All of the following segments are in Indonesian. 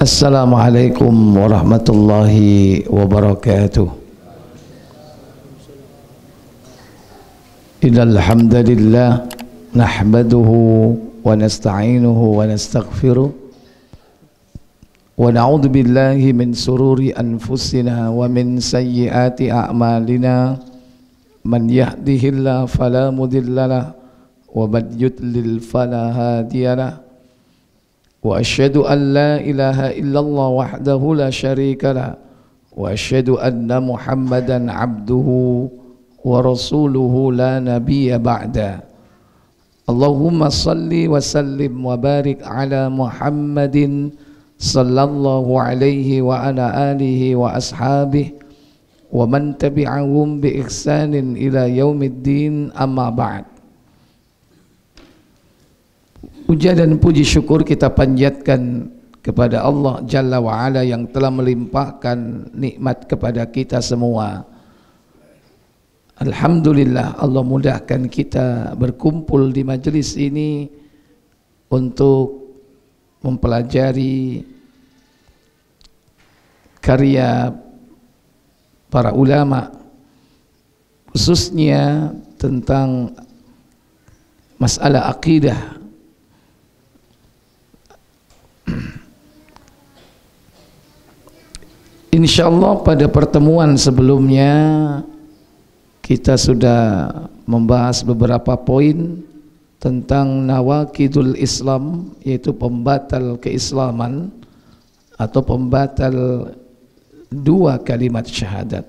Assalamualaikum warahmatullahi wabarakatuh. Innal hamdalillah nahmaduhu wa nasta'inuhu wa nastaghfiruh wa na'udzu billahi min sururi anfusina wa min sayyiati a'malina. Man yahdihillahu fala mudhillalah wa man yudlil fala hadiyalah. Wa asyhadu an la ilaha illallah wahdahu la syarika lah wa asyhadu anna Muhammadan abduhu wa rasuluhu la nabiyya ba'da. Allahumma salli wa sallim wa barik ala Muhammadin sallallahu alaihi wa ala alihi wa ashabihi wa man tabi'ahum bi ihsanin ila yaumiddin, amma ba'd. Puja dan puji syukur kita panjatkan kepada Allah Jalla wa'ala yang telah melimpahkan nikmat kepada kita semua. Alhamdulillah, Allah mudahkan kita berkumpul di majelis ini untuk mempelajari karya para ulama, khususnya tentang masalah akidah. Insyaallah pada pertemuan sebelumnya kita sudah membahas beberapa poin tentang nawaqidul Islam, yaitu pembatal keislaman atau pembatal dua kalimat syahadat.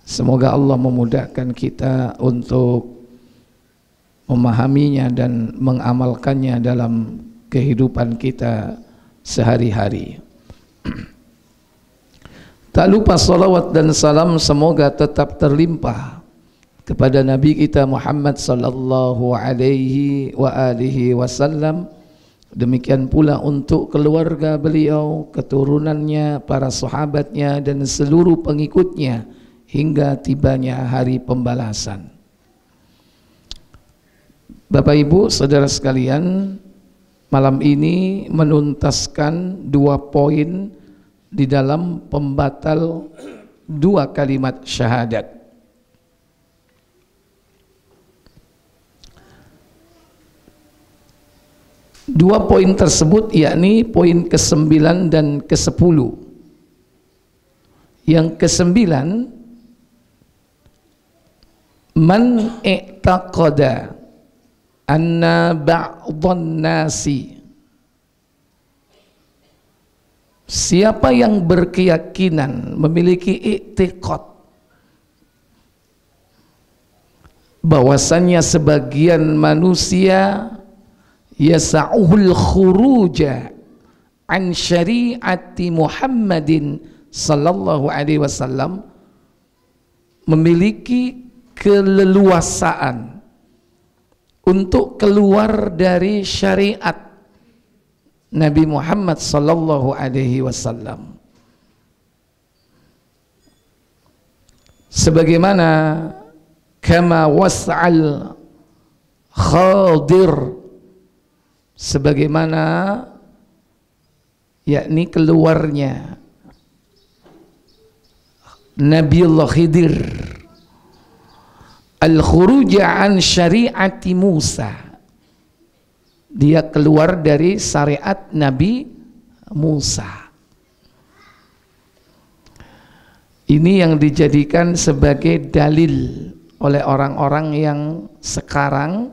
Semoga Allah memudahkan kita untuk memahaminya dan mengamalkannya dalam kehidupan kita sehari-hari. Tak lupa salawat dan salam semoga tetap terlimpah kepada Nabi kita Muhammad sallallahu alaihi wa alihi wasallam. Demikian pula untuk keluarga beliau, keturunannya, para sahabatnya dan seluruh pengikutnya hingga tibanya hari pembalasan. Bapak Ibu, saudara sekalian, malam ini menuntaskan dua poin di dalam pembatal dua kalimat syahadat. Dua poin tersebut yakni poin ke-9 dan ke-10. Yang ke-9, man i'taqada anna ba'dhan nasi, siapa yang berkeyakinan, memiliki i'tiqad bahwasannya sebagian manusia yasa'uhul khuruja an syari'ati Muhammadin sallallahu alaihi wasallam, memiliki keleluasaan untuk keluar dari syariat Nabi Muhammad sallallahu alaihi wasallam, sebagaimana kama was'al Khadir, sebagaimana yakni keluarnya Nabiullah Khidir al-khuruja an syari'ati Musa, dia keluar dari syariat Nabi Musa. Ini yang dijadikan sebagai dalil oleh orang-orang yang sekarang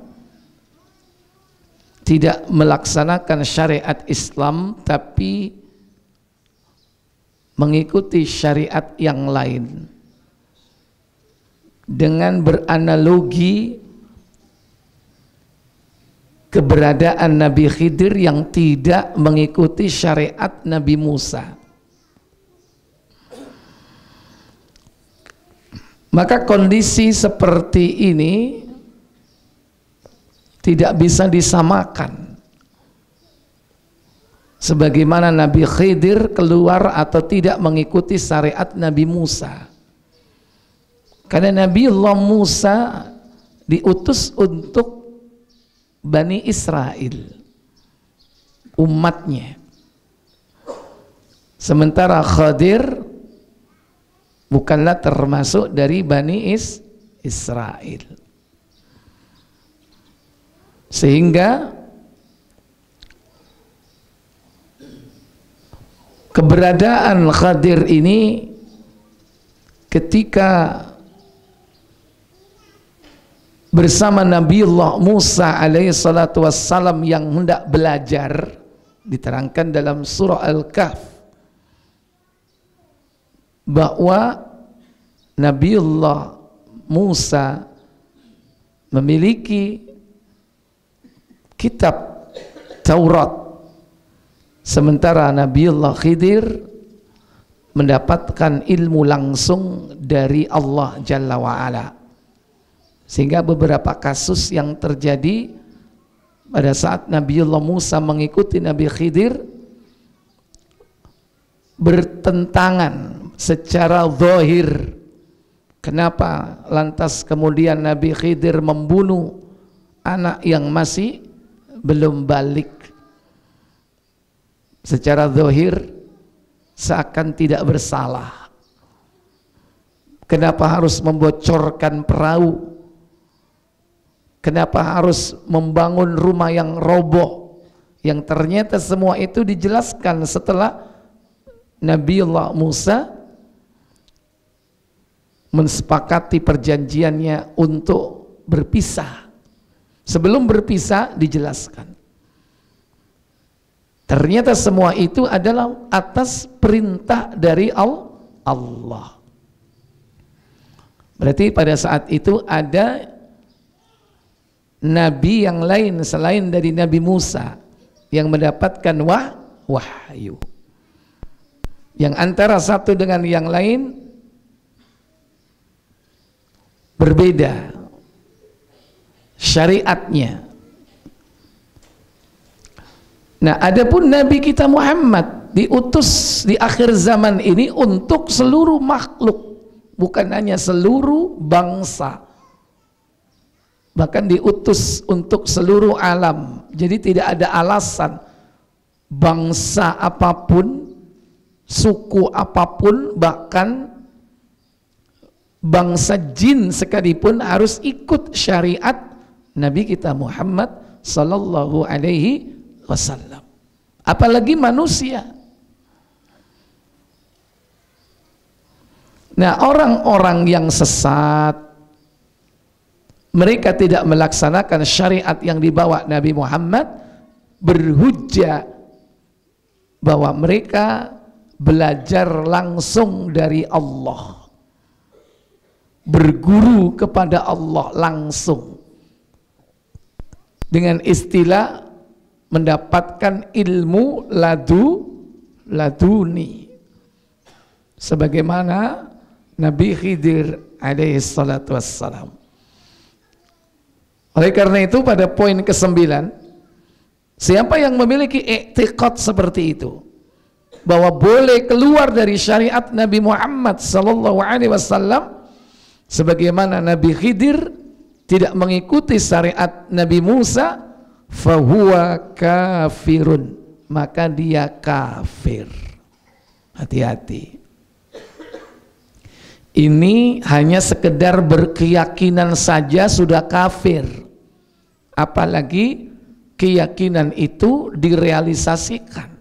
tidak melaksanakan syariat Islam tapi mengikuti syariat yang lain dengan beranalogi keberadaan Nabi Khidir yang tidak mengikuti syariat Nabi Musa. Maka kondisi seperti ini tidak bisa disamakan. Sebagaimana Nabi Khidir keluar atau tidak mengikuti syariat Nabi Musa. Karena Nabi Allah Musa diutus untuk Bani Israel, umatnya. Sementara Khadir bukanlah termasuk dari Bani Israel. Sehingga keberadaan Khadir ini ketika bersama Nabiullah Musa alaihi salatu wassalam yang hendak belajar, diterangkan dalam surah Al-Kahf bahwa Nabiullah Musa memiliki kitab Taurat, sementara Nabiullah Khidir mendapatkan ilmu langsung dari Allah Jalla wa'ala. Sehingga beberapa kasus yang terjadi pada saat Nabiullah Musa mengikuti Nabi Khidir bertentangan secara zahir. Kenapa lantas kemudian Nabi Khidir membunuh anak yang masih belum balik? Secara zahir seakan tidak bersalah. Kenapa harus membocorkan perahu? Kenapa harus membangun rumah yang roboh? Yang ternyata semua itu dijelaskan setelah Nabiullah Musa mensepakati perjanjiannya untuk berpisah. Sebelum berpisah dijelaskan. Ternyata semua itu adalah atas perintah dari Allah. Berarti pada saat itu ada nabi yang lain selain dari Nabi Musa yang mendapatkan wahyu. Yang antara satu dengan yang lain berbeda syariatnya. Nah, adapun Nabi kita Muhammad diutus di akhir zaman ini untuk seluruh makhluk, bukan hanya seluruh bangsa, bahkan diutus untuk seluruh alam. Jadi tidak ada alasan bangsa apapun, suku apapun, bahkan bangsa jin sekalipun harus ikut syariat Nabi kita Muhammad sallallahu alaihi wasallam, apalagi manusia. Nah, orang-orang yang sesat, mereka tidak melaksanakan syariat yang dibawa Nabi Muhammad, berhujjah bahwa mereka belajar langsung dari Allah, berguru kepada Allah langsung, dengan istilah mendapatkan ilmu laduni, sebagaimana Nabi Khidir alaihi salatu wassalam. Oleh karena itu pada poin ke-9, siapa yang memiliki i'tiqad seperti itu, bahwa boleh keluar dari syariat Nabi Muhammad sallallahu alaihi wasallam, sebagaimana Nabi Khidir tidak mengikuti syariat Nabi Musa, fahuwa kafirun, maka dia kafir. Hati-hati. Ini hanya sekedar berkeyakinan saja sudah kafir, apalagi keyakinan itu direalisasikan.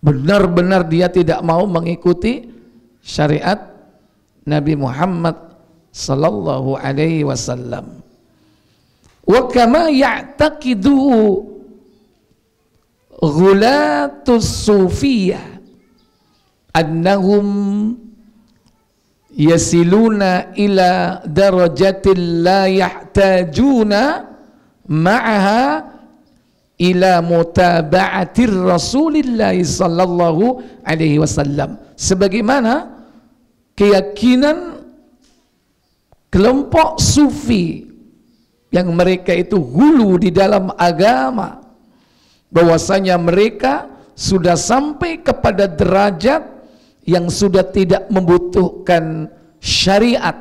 Benar-benar dia tidak mau mengikuti syariat Nabi Muhammad sallallahu alaihi wasallam. Wa kama ya'taqidu ghulatus sufiyah annahum yasiluna ila darajatil la yahtajuna ma'aha ila mutaba'atir Rasulillah sallallahu alaihi wasallam, sebagaimana keyakinan kelompok sufi yang mereka itu hulu di dalam agama, bahwasanya mereka sudah sampai kepada derajat yang sudah tidak membutuhkan syariat,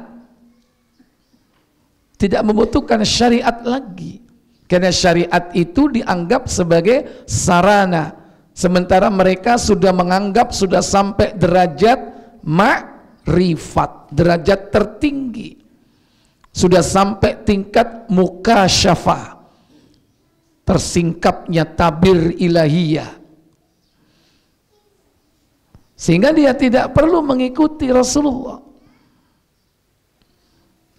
tidak membutuhkan syariat lagi, karena syariat itu dianggap sebagai sarana, Sementara mereka sudah menganggap sudah sampai derajat ma'rifat, derajat tertinggi. Sudah sampai tingkat mukasyafah, tersingkapnya tabir ilahiyah. Sehingga dia tidak perlu mengikuti Rasulullah.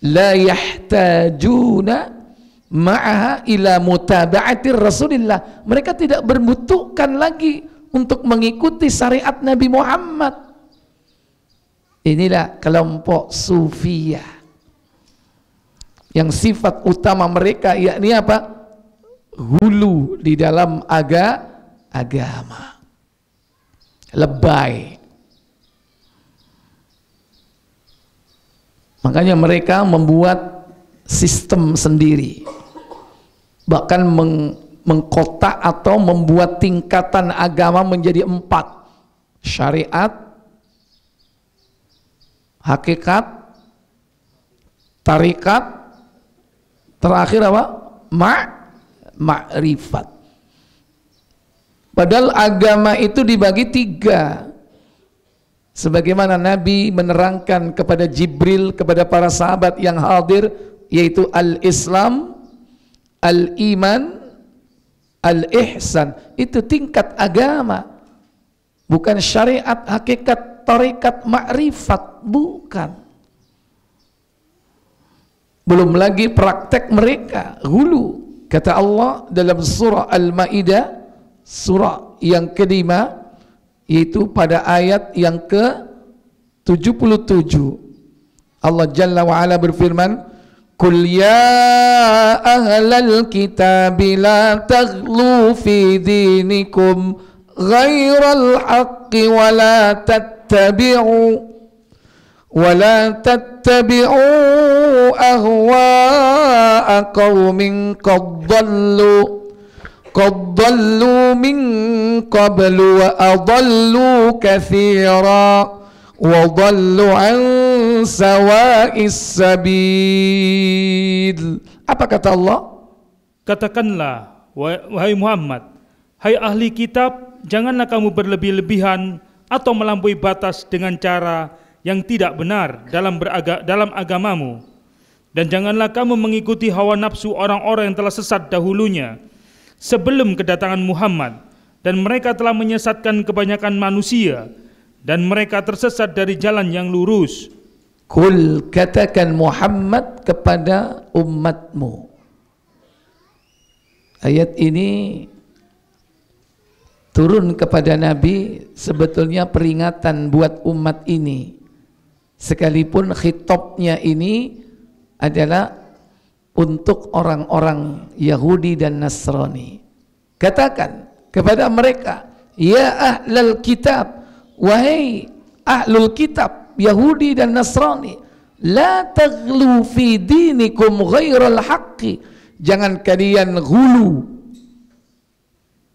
La yahtajuna ma'aha ila mutaba'atir Rasulillah. Mereka tidak berbutuhkan lagi untuk mengikuti syariat Nabi Muhammad. Inilah kelompok Sufiyah yang sifat utama mereka yakni apa? Hulu di dalam agama, lebay. Makanya mereka membuat sistem sendiri, bahkan mengkotak atau membuat tingkatan agama menjadi 4: syariat, hakikat, tarikat, terakhir apa? Ma'rifat. Padahal agama itu dibagi 3. Sebagaimana Nabi menerangkan kepada Jibril, kepada para sahabat yang hadir, yaitu al-Islam, al-Iman, al-Ihsan. Itu tingkat agama, bukan syariat, hakikat, tarekat, ma'rifat, bukan. Belum lagi praktek mereka, hulu. Kata Allah dalam surah Al-Ma'idah, surah yang ke-5, yaitu pada ayat yang ke-77, Allah Jalla wa'ala berfirman, Qul ya ahlal kitab la taghlu fi dinikum ghairal haqqi wa la tattabi'u ahwa'a qaumin qad dallu min qablu wa adallu katsira wa dallu an sawa'is sabil. Apa kata Allah? Katakanlah, wahai Muhammad, hai ahli kitab, janganlah kamu berlebih-lebihan atau melampaui batas dengan cara yang tidak benar dalam agamamu, dan janganlah kamu mengikuti hawa nafsu orang-orang yang telah sesat dahulunya sebelum kedatangan Muhammad, dan mereka telah menyesatkan kebanyakan manusia, dan mereka tersesat dari jalan yang lurus. Kul, katakan Muhammad kepada umatmu. Ayat ini turun kepada Nabi sebetulnya peringatan buat umat ini, sekalipun khitabnya ini adalah untuk orang-orang Yahudi dan Nasrani. Katakan kepada mereka, ya ahlal kitab, wahai ahlul kitab, Yahudi dan Nasrani, la taghlu fi dinikum ghairal haqqi, jangan kalian ghulu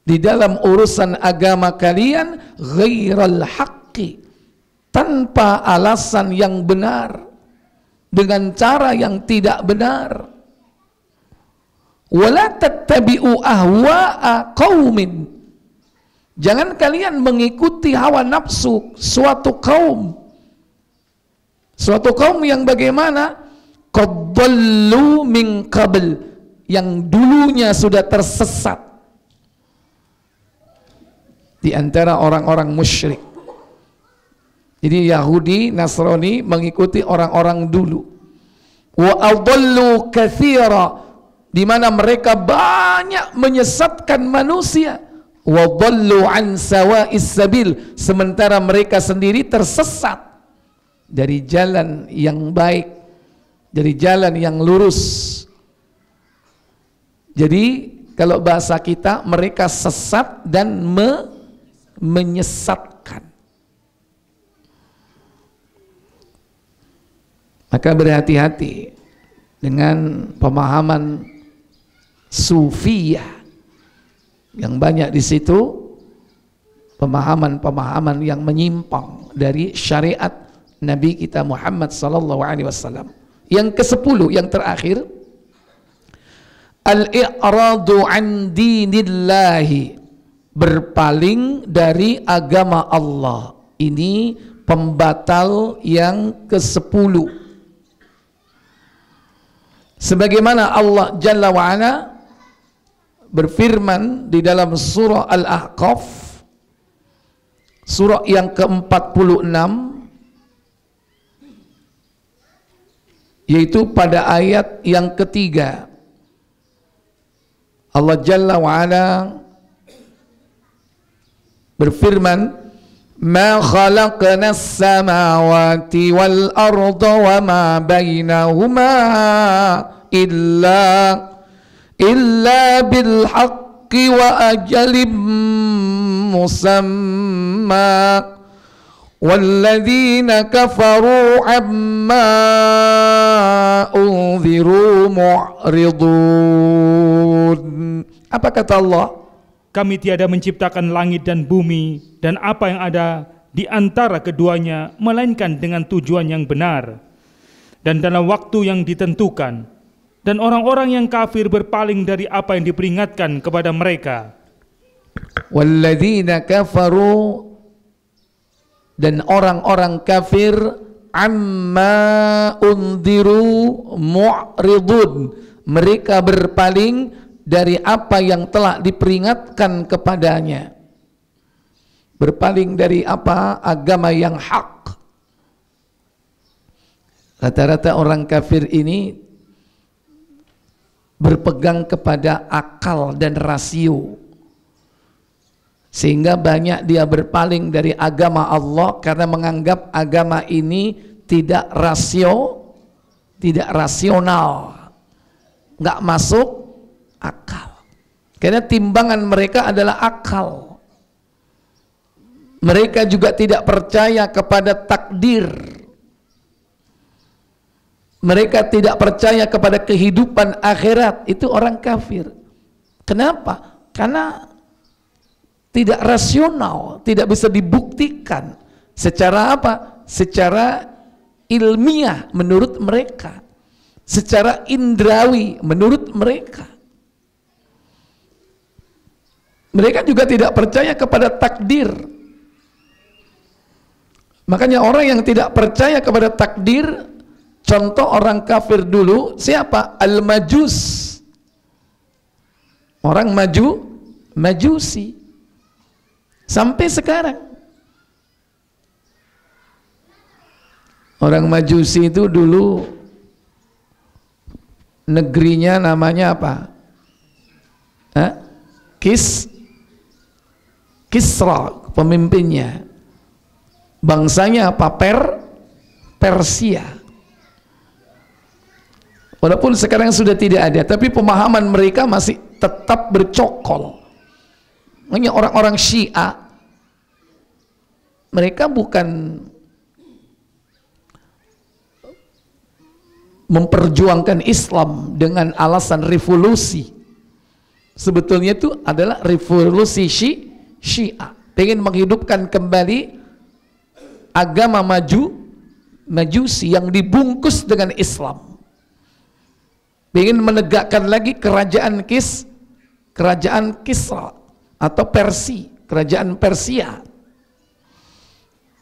di dalam urusan agama kalian ghairal haqqi, tanpa alasan yang benar, dengan cara yang tidak benar. Wala tattabi'u ahwa'a qaumin, jangan kalian mengikuti hawa nafsu suatu kaum yang bagaimana? Qad dallu min qabl, yang dulunya sudah tersesat di antara orang-orang musyrik. Jadi Yahudi, Nasrani mengikuti orang-orang dulu. Wa adallu katsira, di mana mereka banyak menyesatkan manusia. Wa dhallu an sawa'is sabil, sementara mereka sendiri tersesat dari jalan yang baik, dari jalan yang lurus. Jadi kalau bahasa kita, mereka sesat dan menyesatkan. Maka berhati-hati dengan pemahaman Sufiyah yang banyak di situ, pemahaman-pemahaman yang menyimpang dari syariat Nabi kita Muhammad sallallahu alaihi wasallam. Yang ke-10, yang terakhir, al-i'radu an dinillahi berpaling dari agama Allah. Ini pembatal yang ke-10. Sebagaimana Allah Jalla wa'ala berfirman di dalam surah Al-Ahqaf, surah yang ke-46, yaitu pada ayat yang ketiga. Allah Jalla wa'ala berfirman, "Ma khalaqnas samawati wal arda wa ma bainahuma illa bil haqqi wa ajalim musamma walladzina kafaru amma unziru mu'ridun." Apa kata Allah? Kami tiada menciptakan langit dan bumi dan apa yang ada di antara keduanya, melainkan dengan tujuan yang benar dan dalam waktu yang ditentukan. Dan orang-orang yang kafir berpaling dari apa yang diperingatkan kepada mereka. Walladzina kafaru, dan orang-orang kafir, amma unziru mu'ridun, mereka berpaling dari apa yang telah diperingatkan kepadanya. Berpaling dari apa? Agama yang hak. Rata-rata orang kafir ini berpegang kepada akal dan rasio, sehingga banyak dia berpaling dari agama Allah karena menganggap agama ini tidak rasional, nggak masuk akal. Karena timbangan mereka adalah akal. Mereka juga tidak percaya kepada takdir. Mereka tidak percaya kepada kehidupan akhirat. Itu orang kafir. Kenapa? Karena tidak rasional, tidak bisa dibuktikan. Secara apa? Secara ilmiah menurut mereka. Secara indrawi menurut mereka. Mereka juga tidak percaya kepada takdir. Makanya orang yang tidak percaya kepada takdir, contoh orang kafir dulu, siapa? Al-Majus. Orang Majusi. Sampai sekarang. Orang Majusi itu dulu negerinya namanya apa? Kisra, pemimpinnya. Bangsanya apa? Persia. Walaupun sekarang sudah tidak ada, tapi pemahaman mereka masih tetap bercokol. Makanya orang-orang Syiah, mereka bukan memperjuangkan Islam dengan alasan revolusi. Sebetulnya itu adalah revolusi Syiah, pengen menghidupkan kembali agama Majusi yang dibungkus dengan Islam, pengen menegakkan lagi kerajaan Kisra atau kerajaan Persia.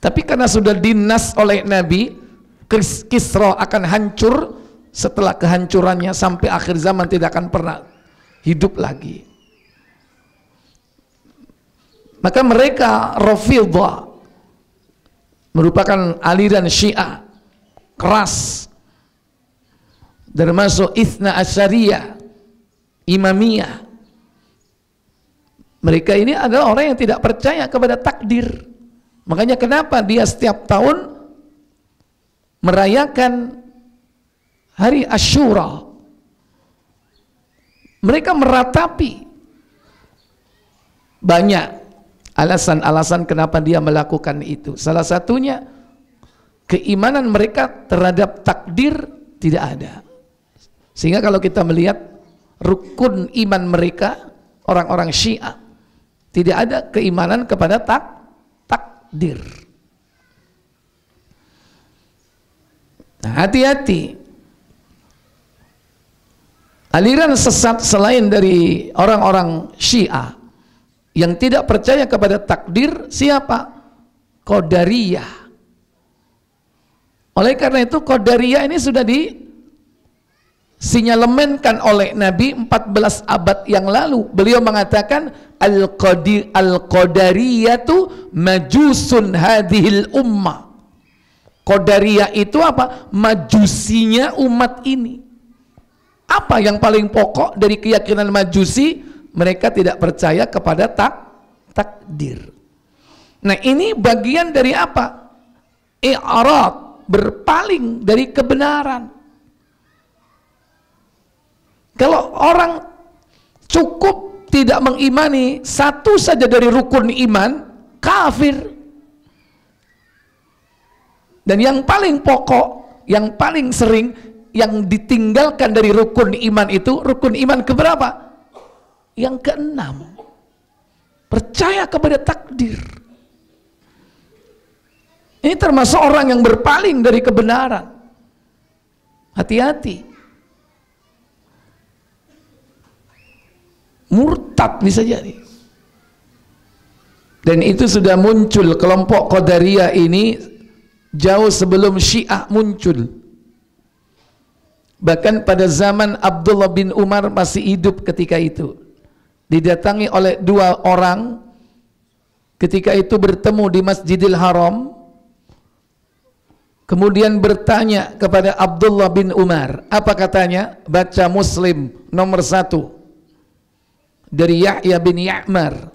Tapi karena sudah dinas oleh Nabi, Kisra akan hancur, setelah kehancurannya sampai akhir zaman tidak akan pernah hidup lagi. Maka mereka Rafidhah, merupakan aliran Syiah keras, termasuk Itsna Asyariyah, Imamiyah. Mereka ini adalah orang yang tidak percaya kepada takdir. Makanya kenapa dia setiap tahun merayakan hari Asyura. Mereka meratapi banyak alasan-alasan kenapa dia melakukan itu. Salah satunya keimanan mereka terhadap takdir tidak ada. Sehingga kalau kita melihat rukun iman mereka, orang-orang Syiah, tidak ada keimanan kepada takdir. Nah, hati-hati. Aliran sesat selain dari orang-orang Syiah Yang tidak percaya kepada takdir siapa? Qadariyah. Oleh karena itu Qadariyah ini sudah disinyalemenkan oleh Nabi 14 abad yang lalu. Beliau mengatakan Al-Qadariyatu majusun hadhil ummah. Qadariyah itu apa? Majusinya umat ini. Apa yang paling pokok dari keyakinan Majusi? Mereka tidak percaya kepada takdir. Nah, ini bagian dari apa? I'rad, berpaling dari kebenaran. Kalau orang cukup tidak mengimani satu saja dari rukun iman, kafir. Dan yang paling pokok, yang paling sering yang ditinggalkan dari rukun iman itu, rukun iman keberapa? Yang keenam, percaya kepada takdir. Ini termasuk orang yang berpaling dari kebenaran. Hati-hati. Murtad bisa jadi. Dan itu sudah muncul kelompok Qadariyah ini jauh sebelum Syiah muncul. Bahkan pada zaman Abdullah bin Umar masih hidup ketika itu, didatangi oleh dua orang ketika itu bertemu di Masjidil Haram, kemudian bertanya kepada Abdullah bin Umar. Apa katanya? Baca Muslim nomor 1 dari Yahya bin Ya'mar.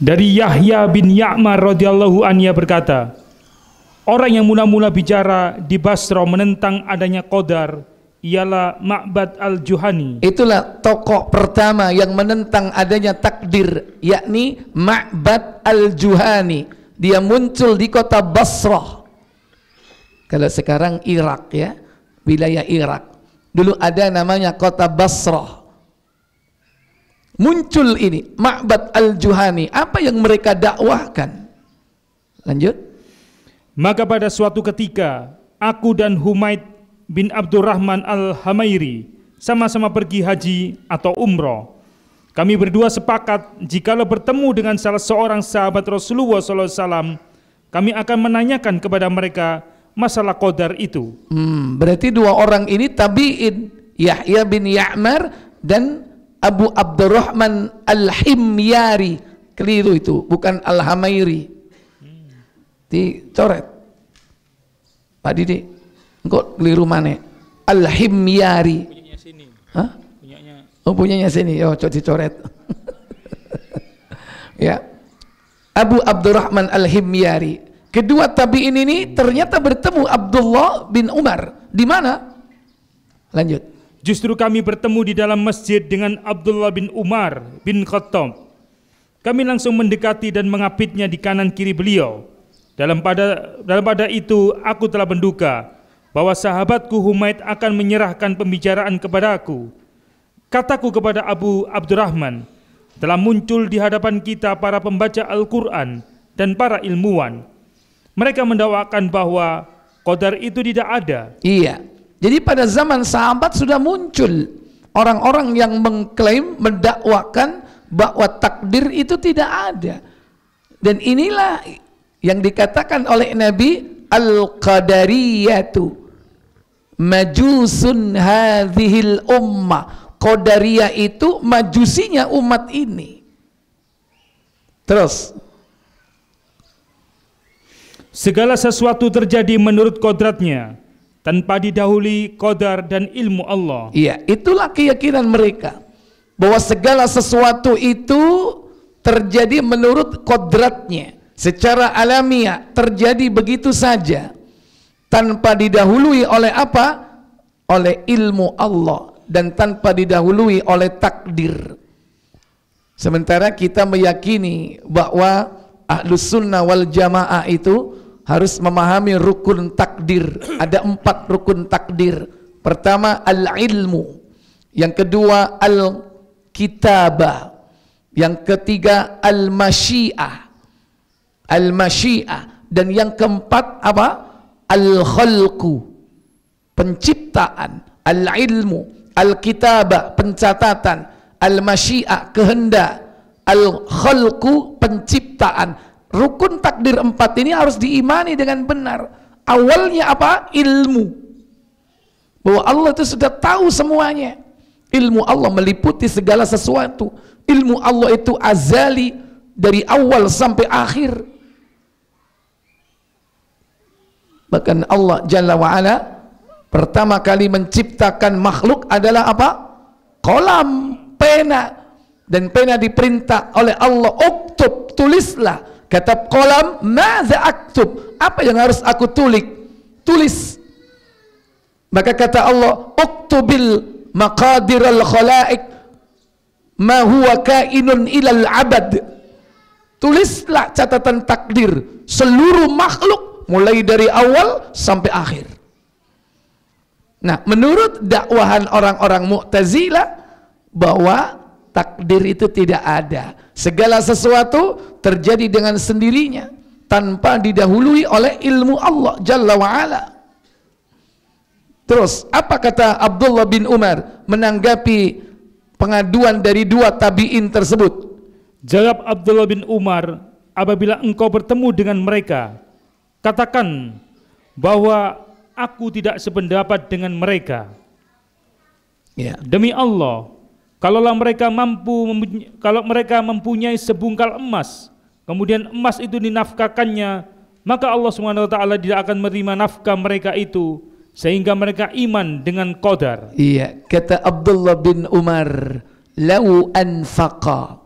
Dari Yahya bin Ya'mar radhiyallahu anhu berkata, orang yang mula-mula bicara di Basra menentang adanya qadar ialah Ma'bad al-Juhani. Itulah tokoh pertama yang menentang adanya takdir, yakni Ma'bad al-Juhani. Dia muncul di kota Basrah. Kalau sekarang Irak ya, wilayah Irak. Dulu ada namanya kota Basrah. Muncul ini Ma'bad al-Juhani. Apa yang mereka dakwahkan? Lanjut. Maka pada suatu ketika aku dan Humaid bin Abdurrahman al-Hamairi sama-sama pergi haji atau umroh. Kami berdua sepakat jikalau bertemu dengan salah seorang sahabat Rasulullah SAW, kami akan menanyakan kepada mereka masalah qadar itu. Berarti dua orang ini tabi'in, Yahya bin Ya'mar dan Abu Abdurrahman al-Himyari. Keliru itu, bukan al-Hamairi. Dicoret Pak Didi, engkau keliru mana? Al-Himyari. Punyanya sini. Hah? Punyanya. Oh, punyanya sini. Oh, dicoret. Ya. Abu Abdurrahman al-Himyari. Kedua tabi'in ini ternyata bertemu Abdullah bin Umar. Di mana? Lanjut. Justru kami bertemu di dalam masjid dengan Abdullah bin Umar bin Khattab. Kami langsung mendekati dan mengapitnya di kanan kiri beliau. Dalam pada itu aku telah menduga bahwa sahabatku Humaid akan menyerahkan pembicaraan kepadaku. Kataku kepada Abu Abdurrahman, telah muncul di hadapan kita para pembaca Al-Quran dan para ilmuwan. Mereka mendakwakan bahwa qadar itu tidak ada. Iya. Jadi pada zaman sahabat sudah muncul orang-orang yang mengklaim, mendakwakan bahwa takdir itu tidak ada. Dan inilah yang dikatakan oleh Nabi, Al-Qadariyatu majusun hadhil ummah. Qadariyah itu majusinya umat ini. Terus, segala sesuatu terjadi menurut kodratnya, tanpa didahului qadar dan ilmu Allah. iya, itulah keyakinan mereka, bahwa segala sesuatu itu terjadi menurut kodratnya, secara alamiah terjadi begitu saja, tanpa didahului oleh apa? Oleh ilmu Allah, dan tanpa didahului oleh takdir. Sementara kita meyakini bahwa Ahlus Sunnah wal Jamaah itu harus memahami rukun takdir. Ada 4 rukun takdir. Pertama al-ilmu, yang kedua al-kitabah, yang ketiga al-masyiah. Al-masyiah Dan yang keempat apa? Al-khalqu, penciptaan, al-ilmu, al-kitabah, pencatatan, al-masyi'ah, kehendak, al-khalqu, penciptaan. Rukun takdir 4 ini harus diimani dengan benar. Awalnya apa? Ilmu, bahwa Allah itu sudah tahu semuanya. Ilmu Allah meliputi segala sesuatu. Ilmu Allah itu azali, dari awal sampai akhir. Bahkan Allah Jalla wa'ala pertama kali menciptakan makhluk adalah apa? Qalam, pena. Dan pena diperintah oleh Allah, uktub, tulislah. Kata qalam, madza aktub, apa yang harus aku tulis. Maka kata Allah, uktubil maqadiral khalaik ma huwa kainun ilal abad. Tulislah catatan takdir seluruh makhluk mulai dari awal sampai akhir. Nah, menurut dakwahan orang-orang Mu'tazilah bahwa takdir itu tidak ada. Segala sesuatu terjadi dengan sendirinya tanpa didahului oleh ilmu Allah Jalla wa'ala. Terus apa kata Abdullah bin Umar menanggapi pengaduan dari 2 tabi'in tersebut? Jawab Abdullah bin Umar, apabila engkau bertemu dengan mereka, katakan bahwa aku tidak sependapat dengan mereka. Ya. Demi Allah, kalau mereka mempunyai sebungkal emas, kemudian emas itu dinafkahkannya, maka Allah SWT tidak akan menerima nafkah mereka itu, sehingga mereka iman dengan qadar. Iya, kata Abdullah bin Umar, lau anfaqa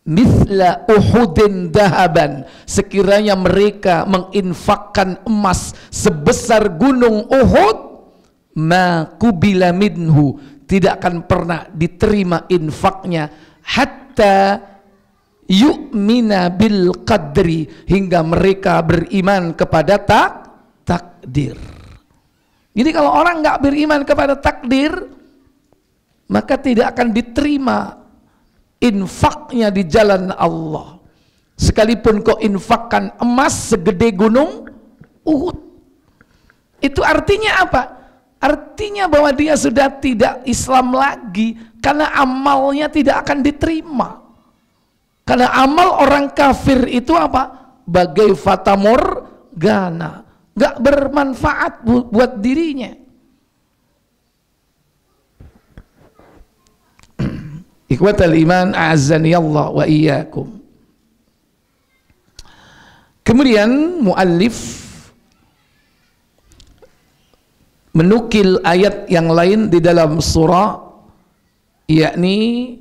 mithla Uhudin dahaban, sekiranya mereka menginfakkan emas sebesar gunung Uhud, ma kubila minhu, tidak akan pernah diterima infaknya, hatta yu'mina bil qadri, hingga mereka beriman kepada takdir. Jadi kalau orang nggak beriman kepada takdir, maka tidak akan diterima infaknya di jalan Allah. Sekalipun kau infakkan emas segede gunung Uhud. Itu artinya apa? Artinya bahwa dia sudah tidak Islam lagi, karena amalnya tidak akan diterima. Karena amal orang kafir itu apa? Bagai fata morgana, nggak bermanfaat buat dirinya. Ikhwatal iman, a'azzani Allah wa iyyakum. Kemudian muallif menukil ayat yang lain di dalam surah, yakni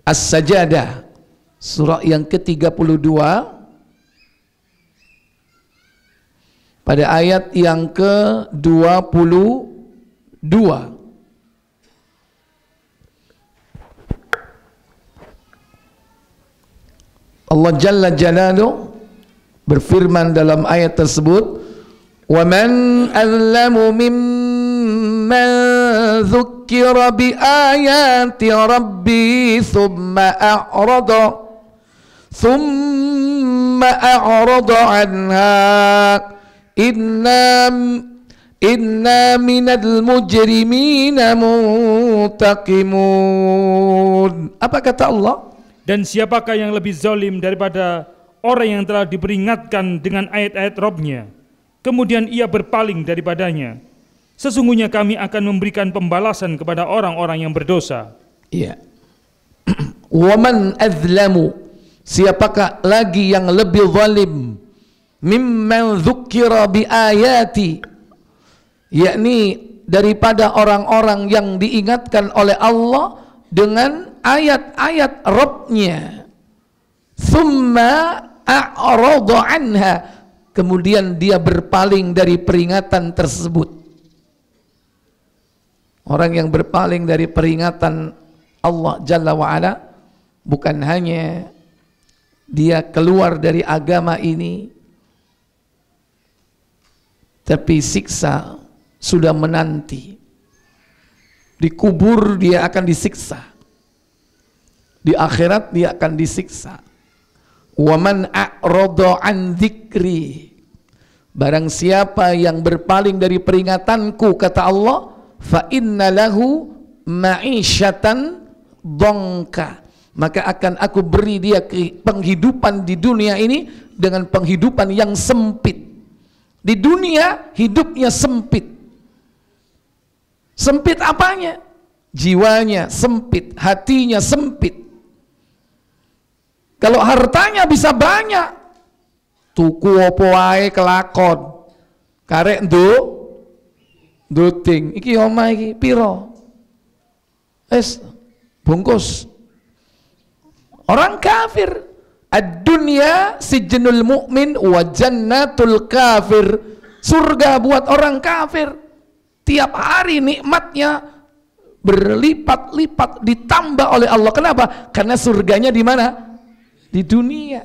As-Sajadah, surah yang ke-32, pada ayat yang ke-22. Allah Jalla Jalaluhu berfirman dalam ayat tersebut, wa man azlamu mimman dzukkira bi ayati rabbi thumma a'rada anha inna minal mujrimina muntaqimun. Apa kata Allah? Dan siapakah yang lebih zalim daripada orang yang telah diperingatkan dengan ayat-ayat Rabb-Nya, kemudian ia berpaling daripadanya? Sesungguhnya kami akan memberikan pembalasan kepada orang-orang yang berdosa. Iya. Waman azlamu, siapakah lagi yang lebih zalim, mimman dzukira bi ayati, yakni daripada orang-orang yang diingatkan oleh Allah dengan ayat-ayat Rabb-Nya, thumma a'rada anha, kemudian dia berpaling dari peringatan tersebut. Orang yang berpaling dari peringatan Allah Jalla wa'ala, bukan hanya dia keluar dari agama ini, tapi siksa sudah menanti. Di kubur dia akan disiksa, di akhirat dia akan disiksa. Wa man a'rada an dzikri, barang siapa yang berpaling dari peringatanku, kata Allah, fa inna lahu ma'isyatan dongka, maka akan aku beri dia penghidupan di dunia ini dengan penghidupan yang sempit. Di dunia hidupnya sempit. Sempit apanya? Jiwanya sempit, hatinya sempit. Kalau hartanya bisa banyak, tuku opo wae kelakon, karek nduting, iki omah iki piro? Bungkus. Orang kafir, ad-dunya sijnul mu'min wa jannatul kafir. Surga buat orang kafir. Tiap hari nikmatnya berlipat-lipat ditambah oleh Allah. Kenapa? Karena surganya di mana? Di dunia.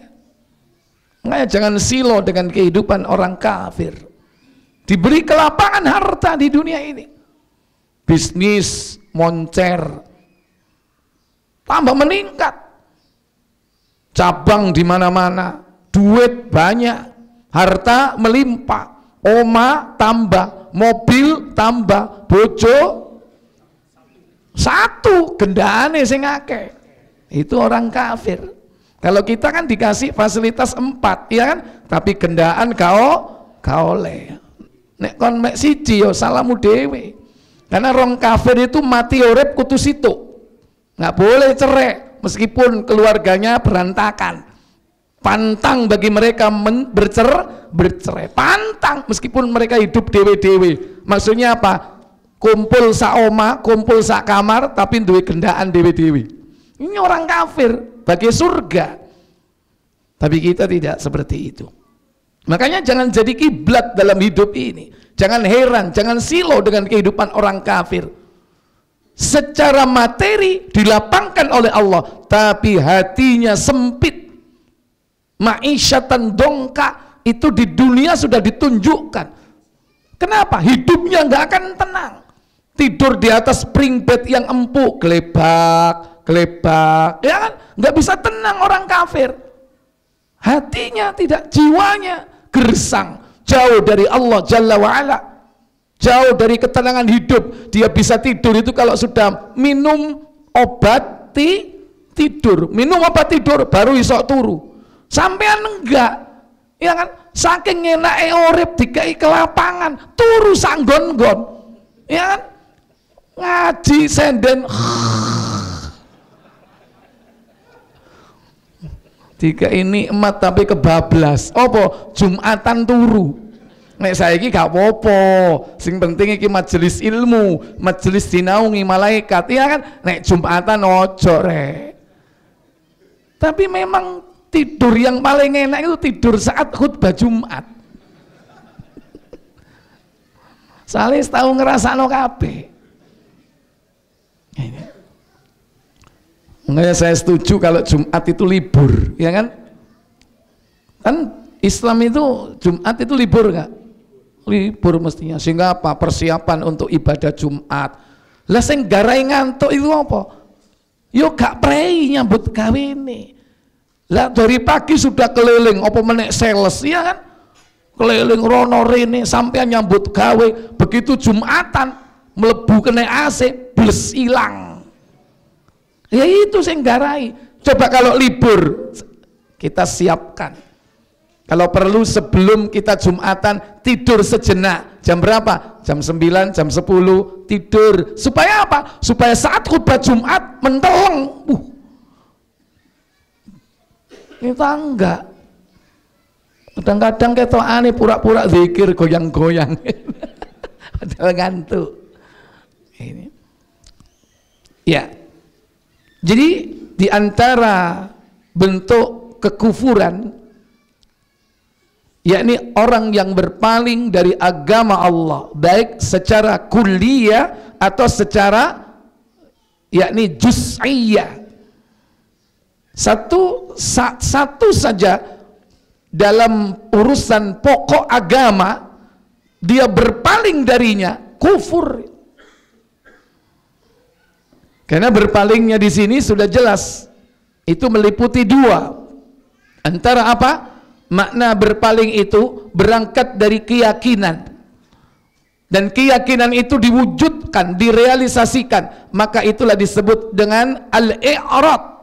Makanya jangan silo dengan kehidupan orang kafir. Diberi kelapangan harta di dunia ini. Bisnis moncer. Tambah meningkat. Cabang di mana-mana, duit banyak, harta melimpah, oma tambah, mobil tambah, bojo satu, gendane sing akeh. Itu orang kafir. Kalau kita kan dikasih fasilitas 4, ya kan? Tapi gendaan kau oleh. Nek kon mek siji yo salamu dhewe. Karena orang kafir itu mati urip kudu situ. Nggak boleh cerai. Meskipun keluarganya berantakan, pantang bagi mereka bercerai, pantang meskipun mereka hidup dewe-dewe. Maksudnya apa? Kumpul saoma, kumpul sak kamar, tapi duwe gendaan dewe-dewe. Ini orang kafir bagi surga. Tapi kita tidak seperti itu. Makanya jangan jadi kiblat dalam hidup ini. Jangan heran, jangan silo dengan kehidupan orang kafir. Secara materi dilapangkan oleh Allah, tapi hatinya sempit. Ma'isyatan dongka, itu di dunia sudah ditunjukkan. Kenapa? Hidupnya nggak akan tenang. Tidur di atas spring bed yang empuk, gelebak, ya kan? Nggak bisa tenang orang kafir. Hatinya tidak, jiwanya gersang, jauh dari Allah Jalla wa'ala. Jauh dari ketenangan hidup. Dia bisa tidur itu kalau sudah minum obat tidur. Minum obat tidur baru isok turu. Sampean enggak. Ya kan? Saking enake urip dikai kelapangan, turu sanggon-gon. Ya kan? Ngaji senden. Dikai nikmat tapi kebablas. Apa? Jumatan turu. Nek saiki gak apa-apa, sing penting iki majelis ilmu, majelis dinaungi malaikat, ya kan? Nek Jumatan ojo rek. Tapi memang tidur yang paling enak itu tidur saat khutbah Jumat. Saleh tahu ngerasakno kabeh. Makanya saya setuju kalau Jumat itu libur, ya kan? Kan Islam itu Jumat itu libur gak? Libur mestinya, sehingga apa? Persiapan untuk ibadah Jumat. Lah sing garai ngantuk itu apa? Yo gak prei nyambut gawe ini. Lah dari pagi sudah keliling, apa menek sales, ya kan? Keliling rono rene sampai nyambut gawe. Begitu Jumatan melebu kena AC, bles hilang. Ya itu sing garai. Coba kalau libur kita siapkan. Kalau perlu sebelum kita Jumatan tidur sejenak. Jam berapa? Jam 9, jam 10 tidur. Supaya apa? Supaya saat khutbah Jumat menteleng. Kita enggak. Kadang-kadang ketokane pura-pura zikir goyang-goyang. Padahal ngantuk. Ini. Ya. Jadi di antara bentuk kekufuran, yakni orang yang berpaling dari agama Allah, baik secara kulliyah atau secara yakni juz'iyah. Satu saja dalam urusan pokok agama dia berpaling darinya, kufur. Karena berpalingnya di sini sudah jelas, itu meliputi dua. Antara apa? Makna berpaling itu berangkat dari keyakinan, dan keyakinan itu diwujudkan, direalisasikan, maka itulah disebut dengan al-i'rad.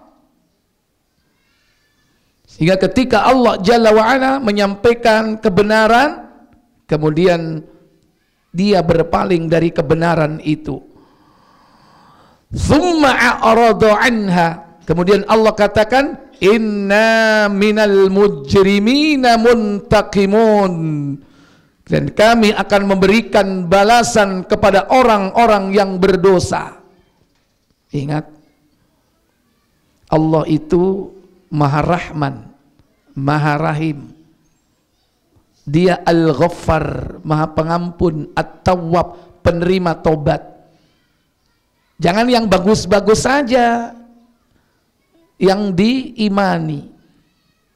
Sehingga ketika Allah Jalla wa'ala menyampaikan kebenaran, kemudian dia berpaling dari kebenaran itu. Thumma a'radu anha, kemudian Allah katakan, inna minal mujrimina muntaqimun, dan kami akan memberikan balasan kepada orang-orang yang berdosa. Ingat, Allah itu Maha Rahman, Maha Rahim. Dia Al-Ghaffar, Maha Pengampun, At-Tawwab, penerima tobat. Jangan yang bagus-bagus saja yang diimani,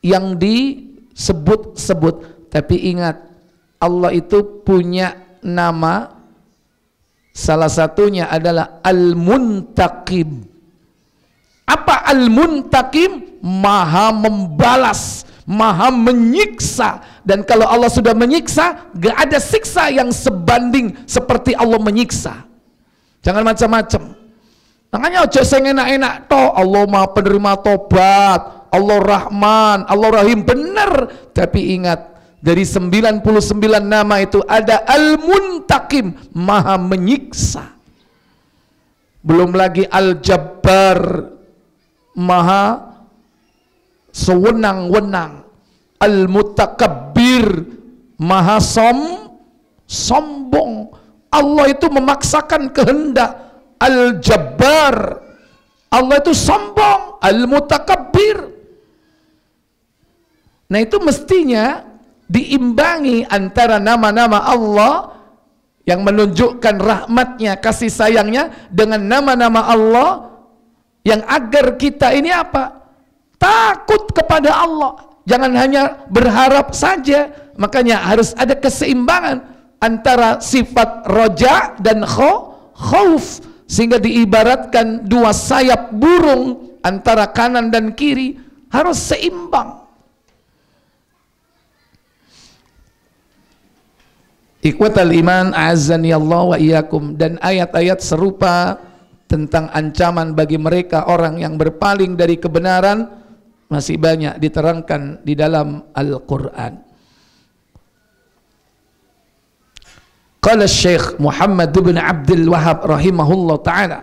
yang disebut-sebut, tapi ingat, Allah itu punya nama, salah satunya adalah Al-Muntaqim. Apa Al-Muntaqim? Maha membalas, maha menyiksa. Dan kalau Allah sudah menyiksa, gak ada siksa yang sebanding seperti Allah menyiksa. Jangan macam-macam. Makanya ojo sing enak-enak toh, Allah maha penerima tobat, Allah Rahman, Allah Rahim, benar. Tapi ingat, dari 99 nama itu ada Al-Muntaqim, maha menyiksa. Belum lagi Al-Jabbar, maha sewenang-wenang. Al-Mutakabbir, maha sombong. Allah itu memaksakan kehendak. Al-Jabbar, Allah itu sombong. Al-Mutakabbir. Nah, itu mestinya diimbangi antara nama-nama Allah yang menunjukkan rahmatnya, kasih sayangnya, dengan nama-nama Allah yang agar kita ini apa? Takut kepada Allah. Jangan hanya berharap saja. Makanya harus ada keseimbangan antara sifat roja dan khauf, sehingga diibaratkan dua sayap burung antara kanan dan kiri, harus seimbang. Ikhwatal iman, a'azzani Allah wa iyyakum. Dan ayat-ayat serupa tentang ancaman bagi mereka orang yang berpaling dari kebenaran masih banyak diterangkan di dalam Al-Quran. Qala Syekh Muhammad bin Abdul Wahhab rahimahullah ta'ala,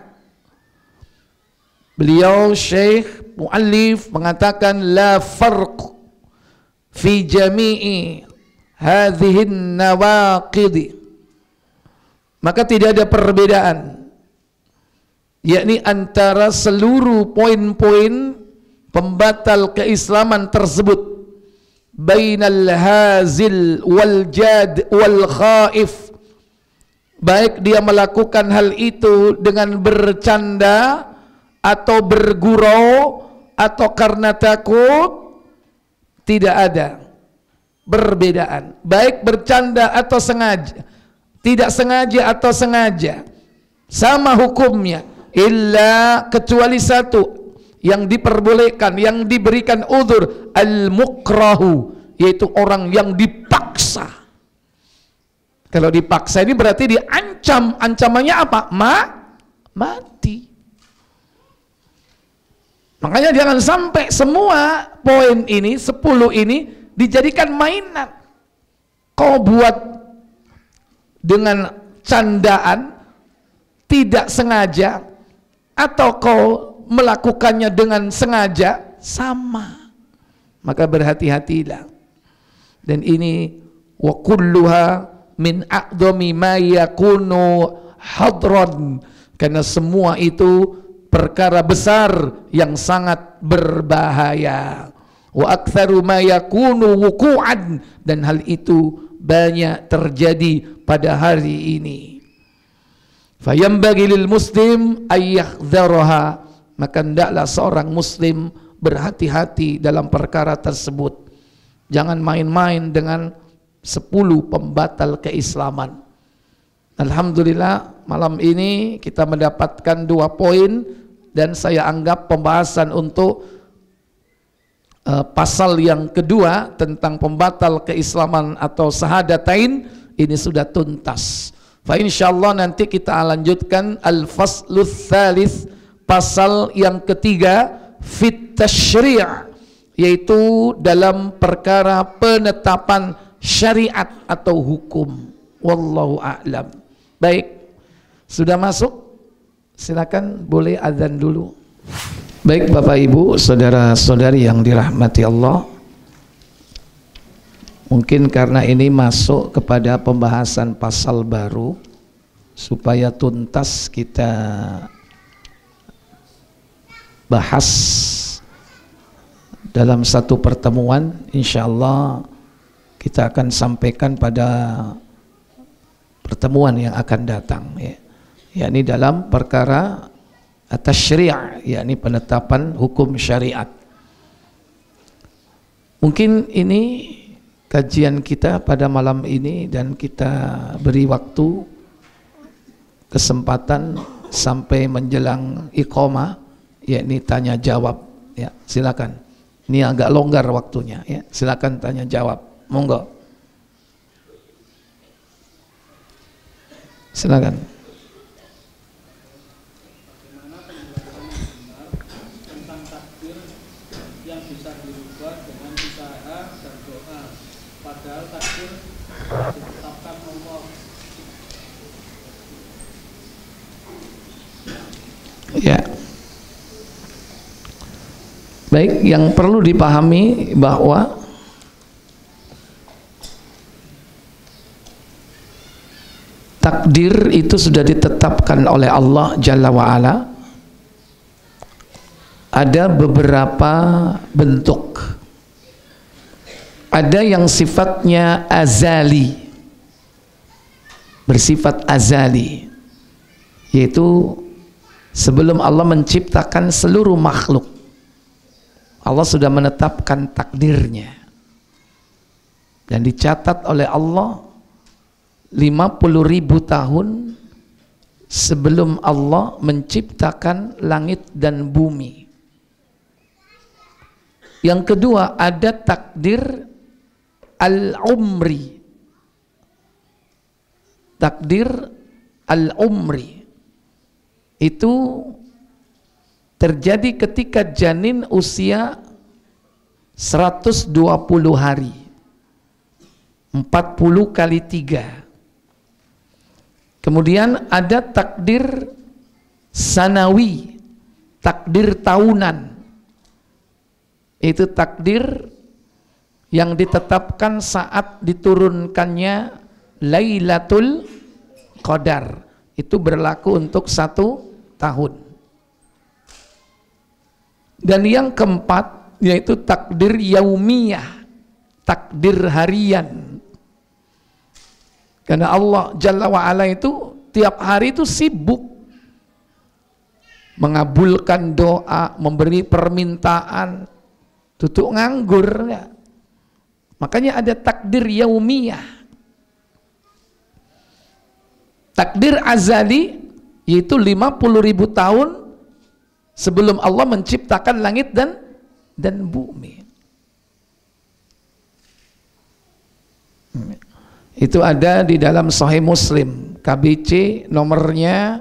beliau Syekh Muallif mengatakan, la farq fi jami'i hadhihin nawaqidi, maka tidak ada perbedaan, yakni antara seluruh poin-poin pembatal keislaman tersebut, bainal hazil wal jad wal khaif, baik dia melakukan hal itu dengan bercanda atau bergurau atau karena takut, tidak ada perbedaan, baik bercanda atau sengaja, tidak sengaja atau sengaja, sama hukumnya, illa kecuali satu yang diperbolehkan, yang diberikan udzur, al-mukrahu, yaitu orang yang dipaksa. Kalau dipaksa ini berarti diancam, ancamannya apa? Mati. Makanya jangan sampai semua poin ini, 10 ini dijadikan mainan. Kau buat dengan candaan, tidak sengaja, atau kau melakukannya dengan sengaja, sama. Maka berhati-hatilah. Dan ini wa kulluha min a'dhami ma yakunu hadran, karena semua itu perkara besar yang sangat berbahaya. Wa aktsaru ma yakunu wuqu'an, dan hal itu banyak terjadi pada hari ini. Fayambaghi lil muslim ayyahdzaraha, maka hendaklah seorang muslim berhati-hati dalam perkara tersebut. Jangan main-main dengan 10 pembatal keislaman. Alhamdulillah malam ini kita mendapatkan 2 poin, dan saya anggap pembahasan untuk pasal yang kedua tentang pembatal keislaman atau syahadatain ini sudah tuntas. Fa insyaallah nanti kita lanjutkan al-faslus tsalits, pasal yang ketiga, fit tasyri', yaitu dalam perkara penetapan syariat atau hukum. Wallahu a'lam. Baik, sudah masuk? Silakan, boleh azan dulu. Baik Bapak Ibu, saudara-saudari yang dirahmati Allah, mungkin karena ini masuk kepada pembahasan pasal baru, supaya tuntas kita bahas dalam satu pertemuan, insya Allah kita akan sampaikan pada pertemuan yang akan datang, ya, yakni dalam perkara at-tasyri', yakni penetapan hukum syariat. Mungkin ini kajian kita pada malam ini, dan kita beri waktu kesempatan sampai menjelang iqamah, yakni tanya jawab, ya, silakan. Ini agak longgar waktunya, ya, silakan tanya jawab, monggo, silakan. Ya, baik, yang perlu dipahami bahwa takdir itu sudah ditetapkan oleh Allah Jalla wa'ala. Ada beberapa bentuk. Ada yang sifatnya azali, bersifat azali, yaitu sebelum Allah menciptakan seluruh makhluk, Allah sudah menetapkan takdirnya, dan dicatat oleh Allah 50.000 tahun sebelum Allah menciptakan langit dan bumi. Yang kedua, ada takdir al-umri. Takdir al-umri itu terjadi ketika janin usia 120 hari, 40 kali 3. Kemudian ada takdir sanawi, takdir tahunan. Itu takdir yang ditetapkan saat diturunkannya Lailatul Qadar. Itu berlaku untuk 1 tahun. Dan yang keempat yaitu takdir yaumiyah, takdir harian. Karena Allah Jalla wa'ala itu tiap hari itu sibuk mengabulkan doa, memberi permintaan, tutup nganggur ya. Makanya ada takdir yaumiyah. Takdir azali yaitu 50.000 tahun sebelum Allah menciptakan langit dan bumi. Itu ada di dalam Sahih Muslim, KBC nomornya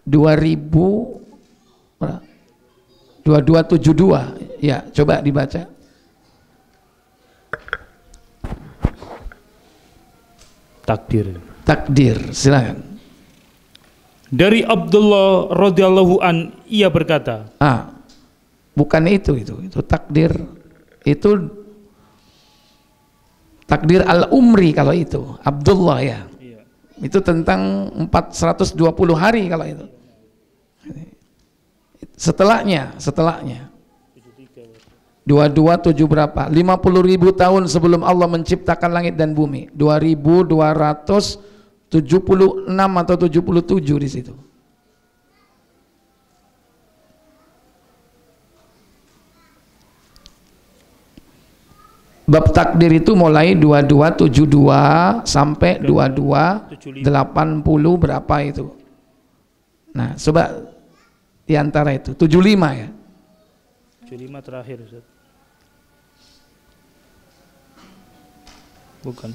2272. Ya, coba dibaca. Takdir, silakan. Dari Abdullah radhiyallahu an, ia berkata, bukan itu takdir, itu takdir al-umri kalau itu Abdullah ya. Iya. Itu tentang 420 hari kalau itu. Setelahnya 227 berapa? 50.000 tahun sebelum Allah menciptakan langit dan bumi. 2276 atau 77 di situ. Bab takdir itu mulai 2272 sampai 2280 berapa itu. Nah, coba di antara itu 75 ya. 75 terakhir Ustaz. Bukan.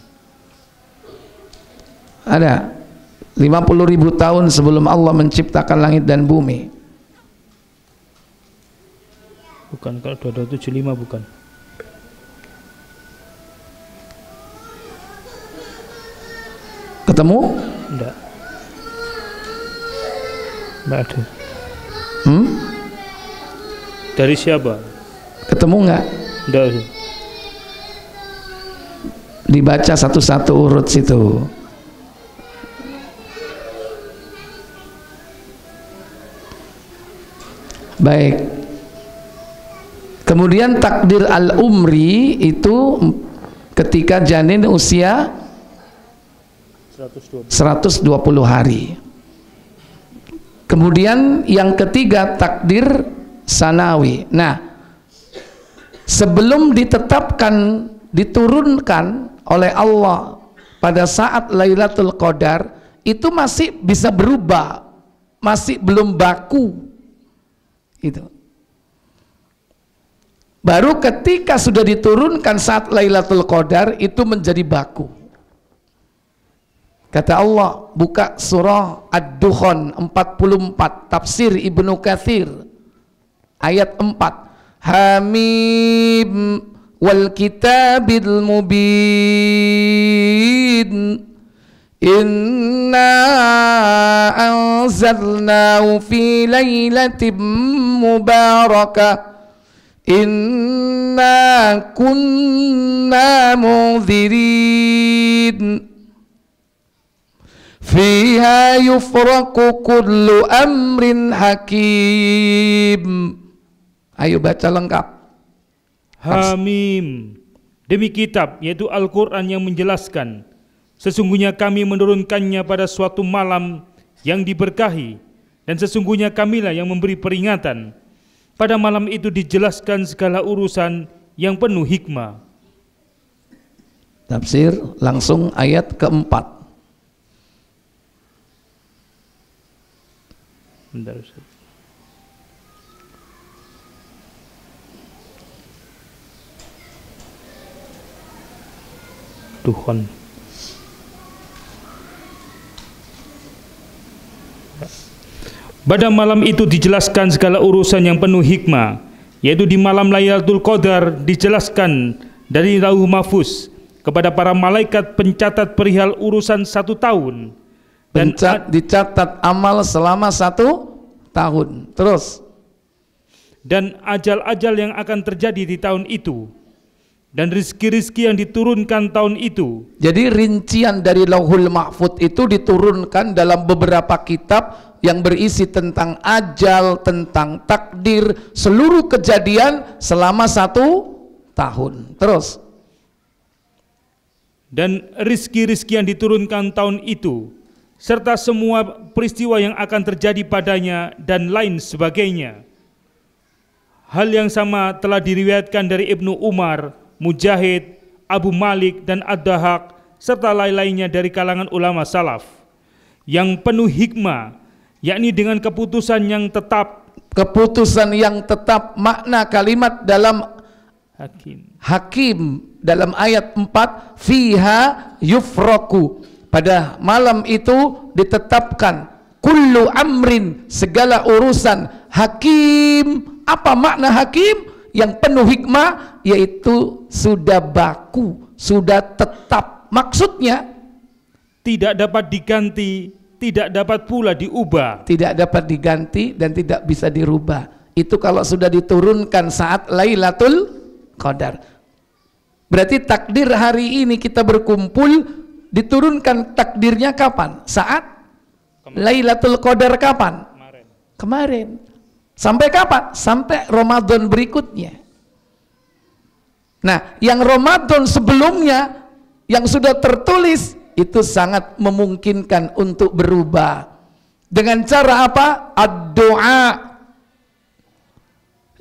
Ada 50.000 tahun sebelum Allah menciptakan langit dan bumi. Bukan, kalau 2275 bukan. Ketemu? Enggak. Enggak ada. Dari siapa? Ketemu nggak? Enggak ada. Dibaca satu-satu urut situ. Baik. Kemudian takdir al-umri itu ketika janin usia 120 hari. Kemudian yang ketiga takdir sanawi. Nah, sebelum ditetapkan, diturunkan oleh Allah pada saat Lailatul Qadar, itu masih bisa berubah, masih belum baku. Itu. Baru ketika sudah diturunkan saat Lailatul Qadar itu menjadi baku. Kata Allah, buka surah Ad-Dukhan 44, tafsir Ibnu Katsir ayat 4. Hamim wal kitabil mubin, inna anzalnahu fi lailatin mubarakah, inna kunna munzirin, fiha yufraku kullu amrin hakim. Ayo baca lengkap. Hamim, demi kitab yaitu Al-Quran yang menjelaskan, sesungguhnya kami menurunkannya pada suatu malam yang diberkahi, dan sesungguhnya kamilah yang memberi peringatan. Pada malam itu dijelaskan segala urusan yang penuh hikmah. Tafsir langsung ayat keempat. Bentar, Ustaz. Tuhan. Pada malam itu dijelaskan segala urusan yang penuh hikmah, yaitu di malam Lailatul Qadar dijelaskan dari Lauh Mahfuz kepada para malaikat pencatat perihal urusan 1 tahun. Dan dicatat amal selama 1 tahun. Terus. Dan ajal-ajal yang akan terjadi di tahun itu, dan rizki-rizki yang diturunkan tahun itu. Jadi rincian dari Lauhul Mahfuz itu diturunkan dalam beberapa kitab yang berisi tentang ajal, tentang takdir, seluruh kejadian selama 1 tahun. Terus. Dan rizki-rizki yang diturunkan tahun itu, serta semua peristiwa yang akan terjadi padanya dan lain sebagainya. Hal yang sama telah diriwayatkan dari Ibnu Umar, Mujahid, Abu Malik dan Ad-Dahaq serta lain-lainnya dari kalangan ulama salaf yang penuh hikmah, yakni dengan keputusan yang tetap. Keputusan yang tetap, makna kalimat dalam Hakim dalam ayat 4, fiha yufraku, pada malam itu ditetapkan kullu amrin, segala urusan, hakim. Apa makna hakim? Yang penuh hikmah, yaitu sudah baku, sudah tetap. Maksudnya tidak dapat diganti, tidak dapat pula diubah. Tidak dapat diganti dan tidak bisa dirubah. Itu kalau sudah diturunkan saat Lailatul Qadar. Berarti takdir hari ini kita berkumpul, diturunkan takdirnya kapan? Saat Lailatul Qadar kapan? Kemarin. Sampai kapan? Sampai Ramadan berikutnya. Nah, yang Ramadan sebelumnya yang sudah tertulis itu sangat memungkinkan untuk berubah. Dengan cara apa? Ad-du'a.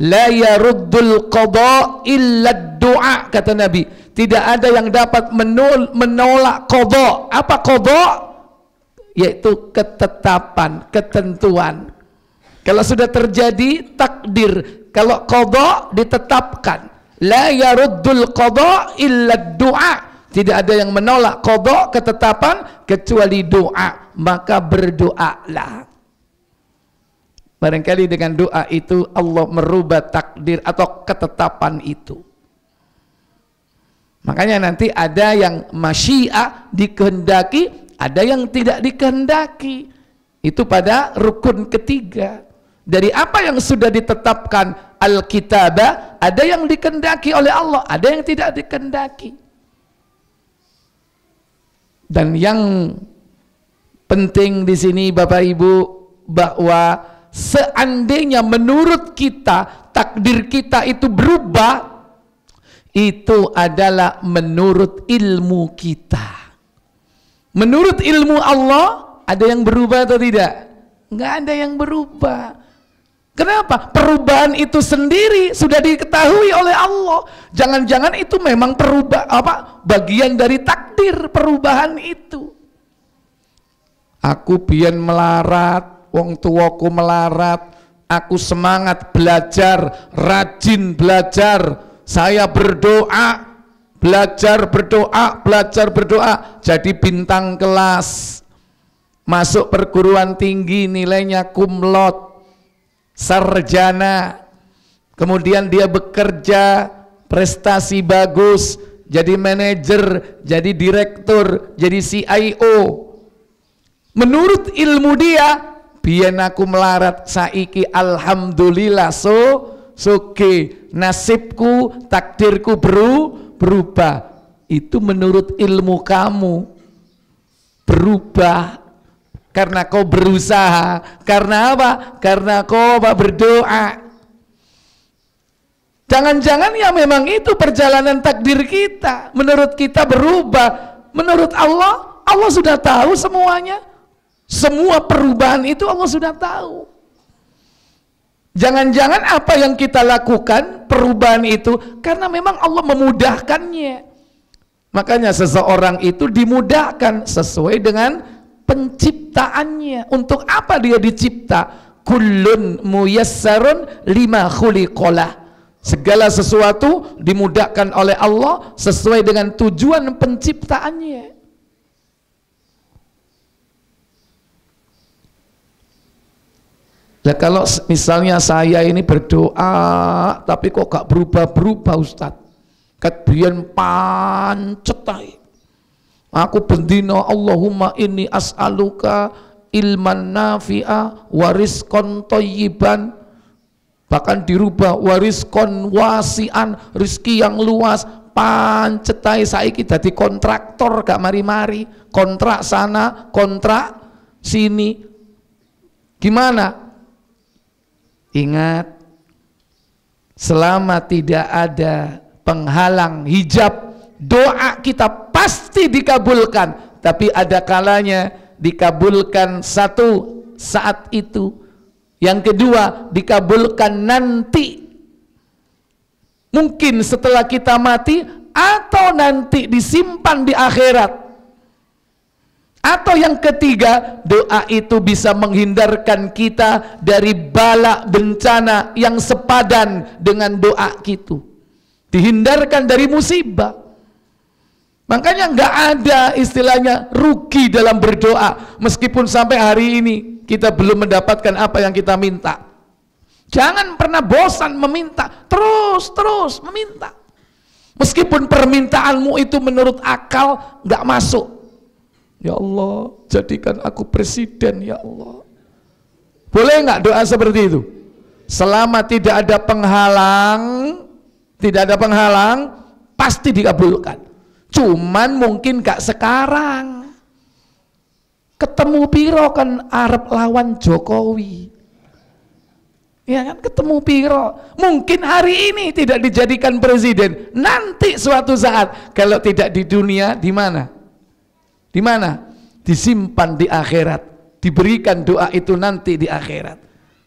La yaruddul qada illa ad-du'a, kata Nabi. Tidak ada yang dapat menolak qada. Apa qada? Yaitu ketetapan, ketentuan. Kalau sudah terjadi takdir, kalau qada ditetapkan. La yaruddul qada illa ad-du'a. Tidak ada yang menolak qada, ketetapan, kecuali doa. Maka berdoalah. Barangkali dengan doa itu Allah merubah takdir atau ketetapan itu. Makanya nanti ada yang masyiah, dikehendaki, ada yang tidak dikehendaki. Itu pada rukun ketiga. Dari apa yang sudah ditetapkan Alkitabah, ada yang dikehendaki oleh Allah, ada yang tidak dikehendaki. Dan yang penting di sini Bapak Ibu, bahwa seandainya menurut kita takdir kita itu berubah, itu adalah menurut ilmu kita. Menurut ilmu Allah ada yang berubah atau tidak? Nggak ada yang berubah. Kenapa? Perubahan itu sendiri sudah diketahui oleh Allah. Jangan-jangan itu memang bagian dari takdir perubahan itu. Aku biyen melarat, wong tuaku melarat, aku semangat belajar, rajin belajar, saya berdoa, belajar berdoa, jadi bintang kelas, masuk perguruan tinggi, nilainya kumlot, sarjana, kemudian dia bekerja, prestasi bagus, jadi manajer, jadi direktur, jadi CIO. Menurut ilmu dia, biyen aku melarat, saiki alhamdulillah soge, nasibku, takdirku berubah. Itu menurut ilmu kamu berubah karena kau berusaha. Karena apa? Karena kau berdoa. Jangan-jangan ya memang itu perjalanan takdir kita. Menurut kita berubah, menurut Allah, Allah sudah tahu semuanya. Semua perubahan itu Allah sudah tahu. Jangan-jangan apa yang kita lakukan, perubahan itu, karena memang Allah memudahkannya. Makanya seseorang itu dimudahkan sesuai dengan penciptaannya. Untuk apa dia dicipta? Kullun muyassarun lima khuliqalah. Segala sesuatu dimudahkan oleh Allah sesuai dengan tujuan penciptaannya. Nah, kalau misalnya saya ini berdoa tapi kok gak berubah-berubah Ustadz, katbian pancet ae. Aku bendina Allahumma inni as'aluka ilman nafi'a wa rizqan thayyiban, bahkan dirubah warizqan wasi'an, rizki yang luas. Pancet ae saiki dadi kontraktor gak mari-mari, kontrak sana, kontrak sini. Gimana? Ingat, selama tidak ada penghalang hijab, doa kita pasti dikabulkan. Tapi ada kalanya dikabulkan satu saat itu, yang kedua dikabulkan nanti, mungkin setelah kita mati, atau nanti disimpan di akhirat. Atau yang ketiga, doa itu bisa menghindarkan kita dari bala bencana yang sepadan dengan doa kita. Dihindarkan dari musibah. Makanya nggak ada istilahnya rugi dalam berdoa. Meskipun sampai hari ini kita belum mendapatkan apa yang kita minta. Jangan pernah bosan meminta, terus meminta. Meskipun permintaanmu itu menurut akal nggak masuk. Ya Allah, jadikan aku presiden ya Allah. Boleh nggak doa seperti itu? Selama tidak ada penghalang, pasti dikabulkan. Cuman mungkin gak sekarang. Ketemu piro kan arep lawan Jokowi. Ya kan, ketemu piro. Mungkin hari ini tidak dijadikan presiden. Nanti suatu saat, kalau tidak di dunia, di mana? Di mana? Disimpan di akhirat. Diberikan doa itu nanti di akhirat.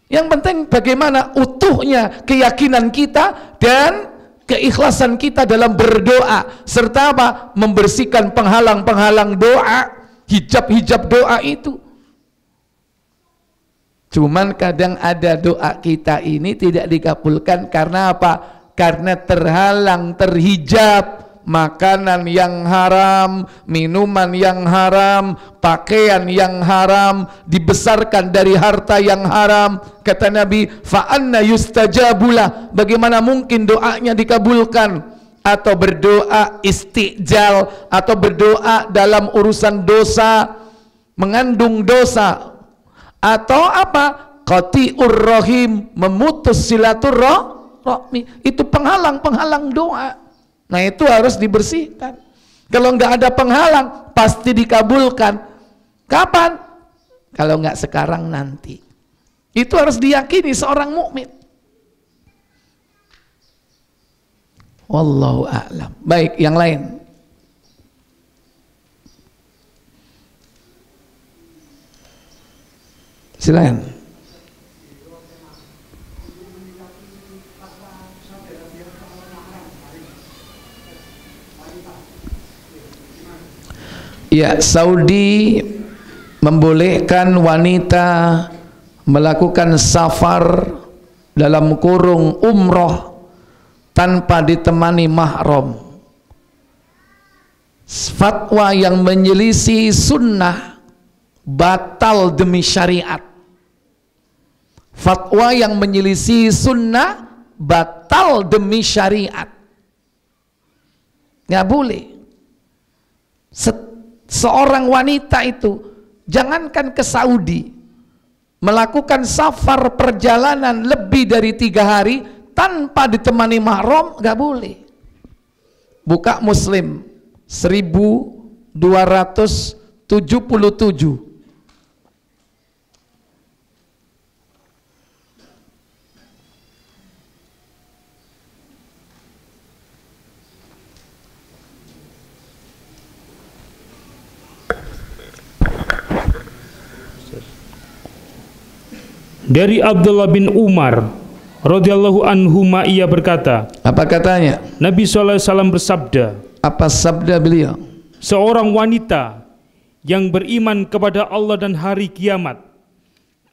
Yang penting bagaimana utuhnya keyakinan kita dan keikhlasan kita dalam berdoa, serta apa? Membersihkan penghalang-penghalang doa, hijab-hijab doa itu. Cuman kadang ada doa kita ini tidak dikabulkan karena apa? Karena terhalang, terhijab, makanan yang haram, minuman yang haram, pakaian yang haram, dibesarkan dari harta yang haram. Kata Nabi, fa anna yustajabulah, bagaimana mungkin doanya dikabulkan? Atau berdoa istijal, atau berdoa dalam urusan dosa, mengandung dosa, atau apa? Qati'ur rahim, memutus silaturahmi, itu penghalang doa. Nah, itu harus dibersihkan. Kalau nggak ada penghalang, pasti dikabulkan. Kapan? Kalau nggak sekarang, nanti. Itu harus diyakini seorang mukmin. Wallahu a'lam. Baik, yang lain. Silakan. Ya, Saudi membolehkan wanita melakukan safar dalam kurung umroh tanpa ditemani mahram. Fatwa yang menyelisih sunnah, batal demi syariat. Fatwa yang menyelisih sunnah, batal demi syariat. Nggak boleh. Seorang wanita itu, jangankan ke Saudi, melakukan safar perjalanan lebih dari 3 hari tanpa ditemani mahram, nggak boleh. Buka Muslim 1277. Dari Abdullah bin Umar radhiyallahu anhuma, ia berkata, apa katanya? Nabi SAW bersabda, apa sabda beliau? Seorang wanita yang beriman kepada Allah dan hari kiamat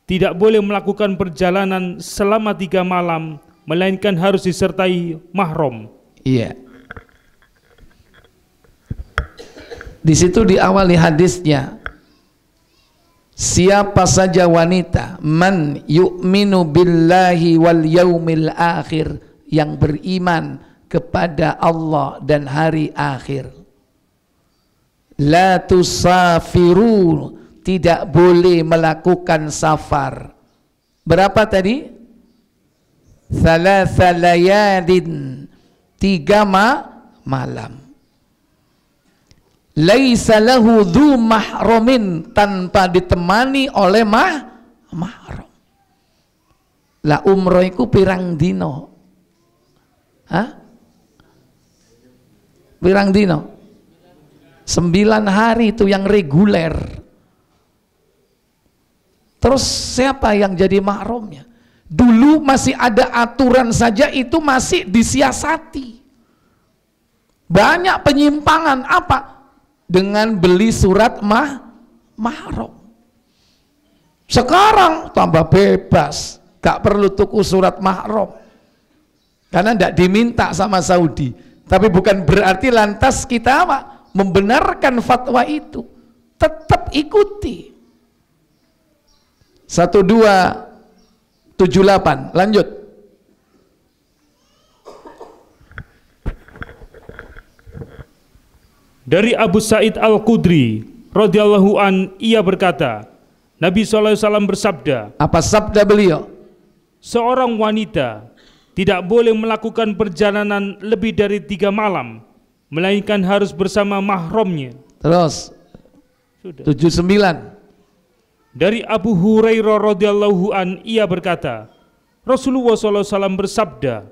tidak boleh melakukan perjalanan selama 3 malam, melainkan harus disertai mahram. Iya. Di situ diawali hadisnya, siapa saja wanita, man yu'minu billahi wal yaumil akhir, yang beriman kepada Allah dan hari akhir, la tusafiru, tidak boleh melakukan safar. Berapa tadi? Thalatha layalin, 3 malam. Laisa lahu dhu mahramin, tanpa ditemani oleh mahram. Lah umroh iku pirang dino? Hah? Pirang dino? 9 hari itu yang reguler. Terus siapa yang jadi mahramnya? Dulu masih ada aturan saja, itu masih disiasati. Banyak penyimpangan. Apa? Dengan beli surat mahram. Sekarang tambah bebas, gak perlu tuku surat mahram, karena tidak diminta sama Saudi. Tapi bukan berarti lantas kita apa? Membenarkan fatwa itu. Tetap ikuti. 1278, lanjut. Dari Abu Sa'id Al-Khudri radhiyallahu an, ia berkata, Nabi SAW bersabda, apa sabda beliau? Seorang wanita tidak boleh melakukan perjalanan lebih dari 3 malam, melainkan harus bersama mahramnya. Terus 79. Dari Abu Hurairah radhiyallahu an, ia berkata, Rasulullah SAW bersabda,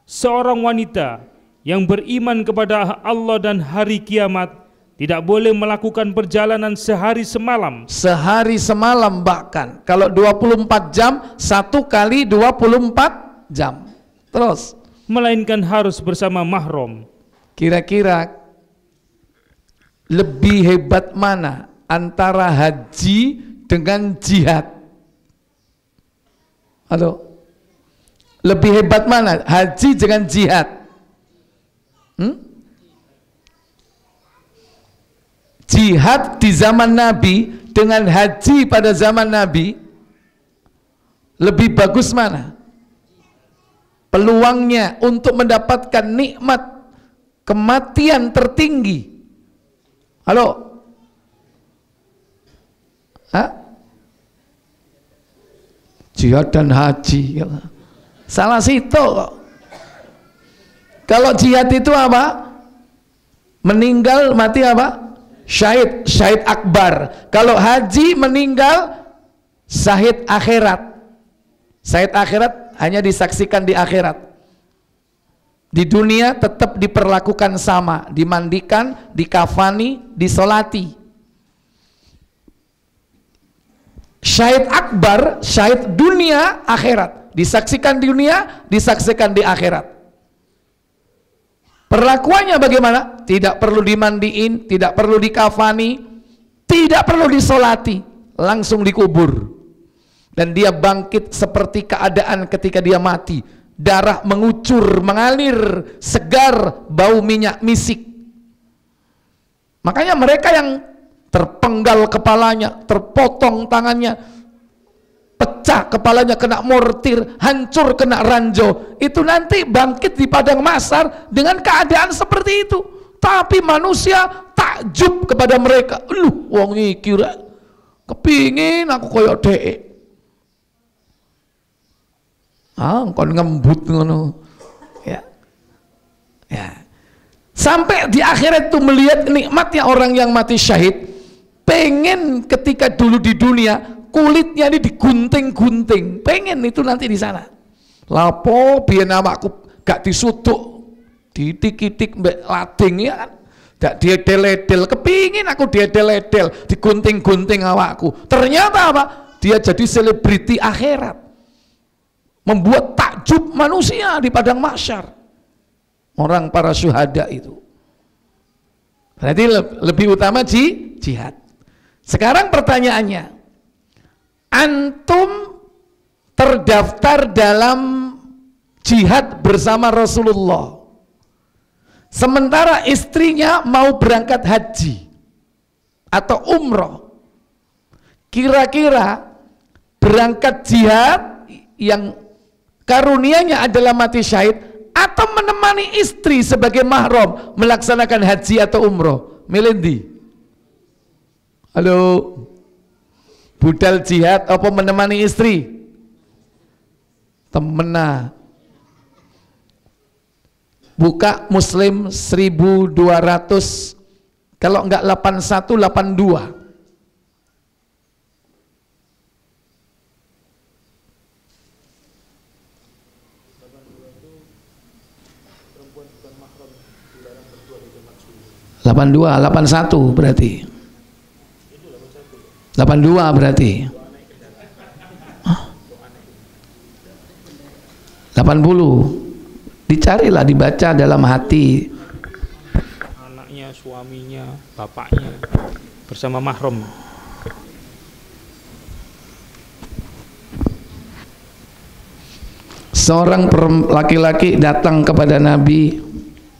seorang wanita yang beriman kepada Allah dan hari kiamat tidak boleh melakukan perjalanan sehari semalam. Sehari semalam bahkan. Kalau 24 jam, 1 kali 24 jam. Terus. Melainkan harus bersama mahram. Kira-kira lebih hebat mana antara haji dengan jihad? Halo? Lebih hebat mana haji dengan jihad? jihad di zaman Nabi dengan haji pada zaman Nabi, lebih bagus mana? Peluangnya untuk mendapatkan nikmat kematian tertinggi. Halo? Hah? Jihad dan haji. Salah situ kok. Kalau jihad itu apa? Meninggal mati apa? Syahid, syahid akbar. Kalau haji meninggal syahid akhirat. Syahid akhirat hanya disaksikan di akhirat. Di dunia tetap diperlakukan sama, dimandikan, dikafani, disolati. Syahid akbar, syahid dunia akhirat, disaksikan di dunia, disaksikan di akhirat. Perlakuannya bagaimana? Tidak perlu dimandiin, tidak perlu dikafani, tidak perlu disolati, langsung dikubur. Dan dia bangkit seperti keadaan ketika dia mati. Darah mengucur, mengalir, segar, bau minyak misik. Makanya mereka yang terpenggal kepalanya, terpotong tangannya, pecah kepalanya, kena mortir, hancur kena ranjau, itu nanti bangkit di padang mahsyar dengan keadaan seperti itu. Tapi manusia takjub kepada mereka. Lu wong iki kira kepingin aku koyok dhek. Kon ngembut ngono. Ya. Ya. Sampai di akhirat itu melihat nikmatnya orang yang mati syahid, pengen ketika dulu di dunia kulitnya ini digunting-gunting, pengen itu nanti di sana. Lapo biyen awakku gak disutuk, ditik-itik mbek lading ya kan. Gak diedel-edel, kepingin aku diedel-edel, digunting-gunting awakku. Ternyata apa? Dia jadi selebriti akhirat. Membuat takjub manusia di padang mahsyar. Orang para syuhada itu. Berarti lebih utama jihad. Sekarang pertanyaannya, antum terdaftar dalam jihad bersama Rasulullah, sementara istrinya mau berangkat haji atau umroh, kira-kira berangkat jihad yang karunianya adalah mati syahid atau menemani istri sebagai mahram melaksanakan haji atau umroh, milih? Halo, budal jihad apa menemani istri? Temena. Buka Muslim 1200, kalau enggak 81, 82. Delapan dua, 81 berarti. 82 berarti. 80. Dicarilah, dibaca dalam hati. Anaknya, suaminya, bapaknya bersama mahram. Seorang laki-laki datang kepada Nabi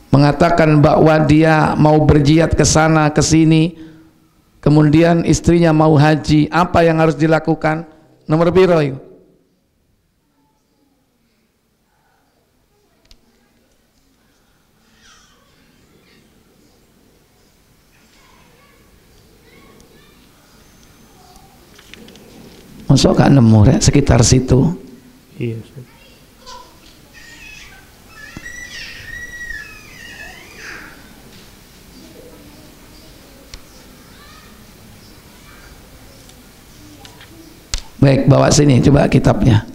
mengatakan bahwa dia mau berjihad ke sana ke sini, kemudian istrinya mau haji. Apa yang harus dilakukan? Nomor piro yuk? Masuk gak nemu ya, sekitar situ. Iya. Baik, bawa sini coba kitabnya.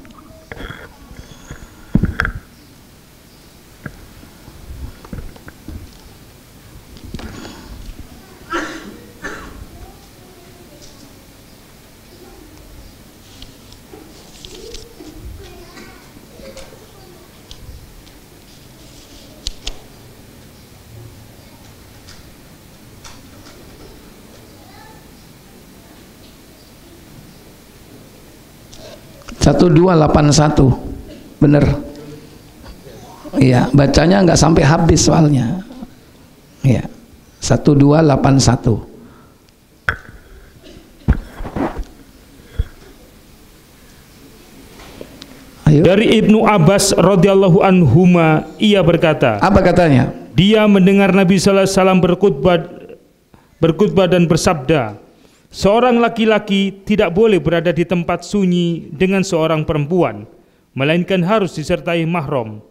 Satu 1281 bener. Iya, bacanya nggak sampai habis soalnya. Iya, 1281. Ayo. Dari Ibnu Abbas radhiyallahu anhuma, ia berkata, Apa katanya? dia mendengar Nabi sallallahu alaihi wasallam berkhutbah dan bersabda, seorang laki-laki tidak boleh berada di tempat sunyi dengan seorang perempuan, melainkan harus disertai mahram.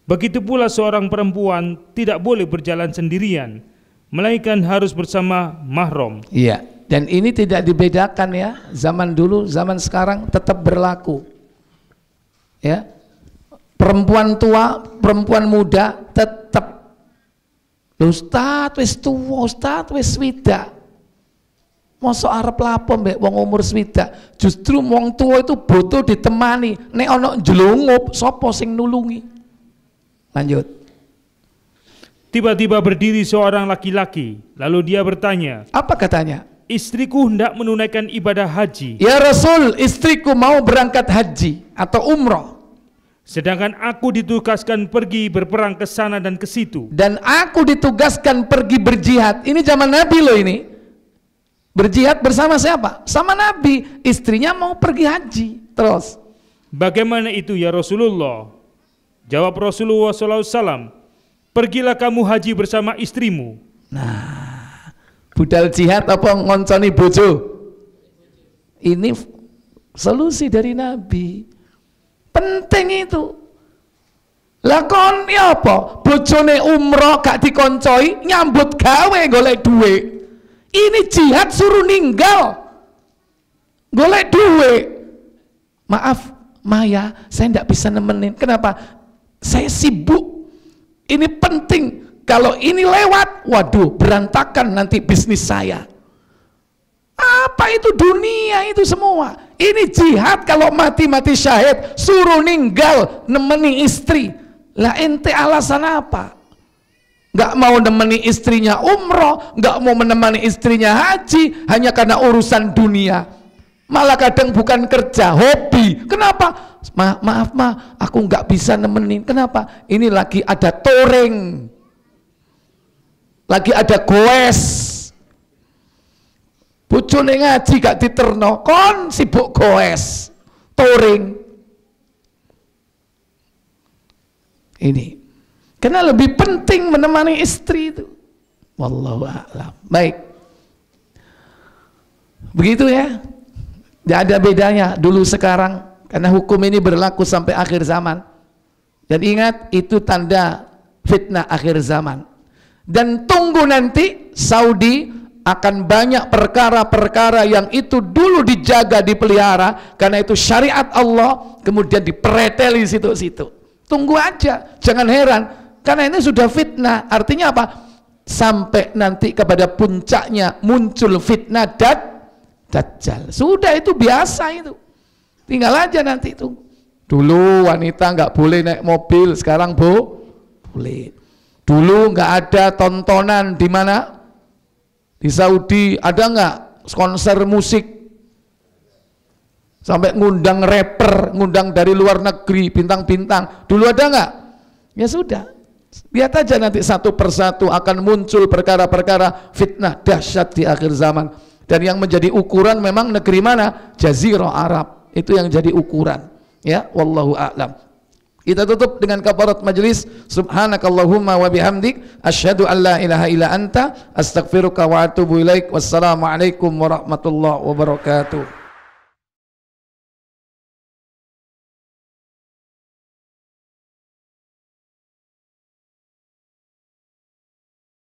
Begitu pula seorang perempuan tidak boleh berjalan sendirian, melainkan harus bersama mahram. Iya. Dan ini tidak dibedakan ya, zaman dulu, zaman sekarang tetap berlaku. Ya, perempuan tua, perempuan muda tetap. Ustaz wis tua, Ustaz wis swidak. Mosok arep lapo mbek wong umur swidak. Justru wong tua itu butuh ditemani. Nek ana jelungup, sapa sing nulungi? Lanjut. Tiba-tiba berdiri seorang laki-laki, lalu dia bertanya, Apa katanya? istriku hendak menunaikan ibadah haji, Ya Rasul, istriku mau berangkat haji atau umroh, sedangkan aku ditugaskan pergi berperang ke sana dan ke situ. dan aku ditugaskan pergi berjihad. Ini zaman Nabi loh ini. Berjihad bersama siapa? Sama Nabi. Istrinya mau pergi haji. Terus, Bagaimana itu ya Rasulullah? Jawab Rasulullah SAW, pergilah kamu haji bersama istrimu. budal jihad apa ngonconi bojo? Ini solusi dari Nabi. Penting itu. Lah kon ya apa? Bojone umroh gak dikoncoi, nyambut gawe golek duit. Ini jihad suruh ninggal. Golek duit. Maaf, Maya, saya ndak bisa nemenin. Kenapa? Saya sibuk. Ini penting. Kalau ini lewat, waduh, berantakan nanti bisnis saya. Apa itu dunia itu semua? Ini jihad, kalau mati-mati syahid, suruh ninggal, nemeni istri. Lah ente alasan apa? Nggak mau nemeni istrinya umroh, nggak mau menemani istrinya haji, hanya karena urusan dunia. Malah kadang bukan kerja, hobi. Kenapa? Maaf aku nggak bisa nemenin. Kenapa? Ini lagi ada touring, lagi ada goes. Bojone ngaji gak diterno, kon sibuk goes, touring. Ini karena lebih penting menemani istri itu. Wallahu a'lam. Baik, begitu ya. Tidak ada bedanya dulu sekarang, karena hukum ini berlaku sampai akhir zaman. Dan ingat, itu tanda fitnah akhir zaman. Dan tunggu nanti Saudi akan banyak perkara-perkara yang itu dulu dijaga, dipelihara, karena itu syariat Allah, kemudian dipereteli situ-situ. Tunggu aja, jangan heran, karena ini sudah fitnah. Artinya apa? Sampai nanti kepada puncaknya muncul fitnah Dajjal. Sudah, itu biasa itu. Tinggal aja nanti itu. Dulu wanita nggak boleh naik mobil, sekarang boleh. Dulu nggak ada tontonan di mana? Di Saudi ada nggak konser musik? Sampai ngundang rapper, ngundang dari luar negeri, bintang-bintang. Dulu ada nggak? Ya sudah. Lihat aja nanti satu persatu akan muncul perkara-perkara fitnah dahsyat di akhir zaman. Dan yang menjadi ukuran memang negeri mana? Jazirah Arab. Itu yang jadi ukuran. Ya, wallahu a'lam. Kita tutup dengan kafarat majelis. Subhanakallahumma wa bihamdik, asyhadu an la ilaha illa anta, astaghfiruka wa atubu ilaik. Wassalamualaikum warahmatullahi wabarakatuh.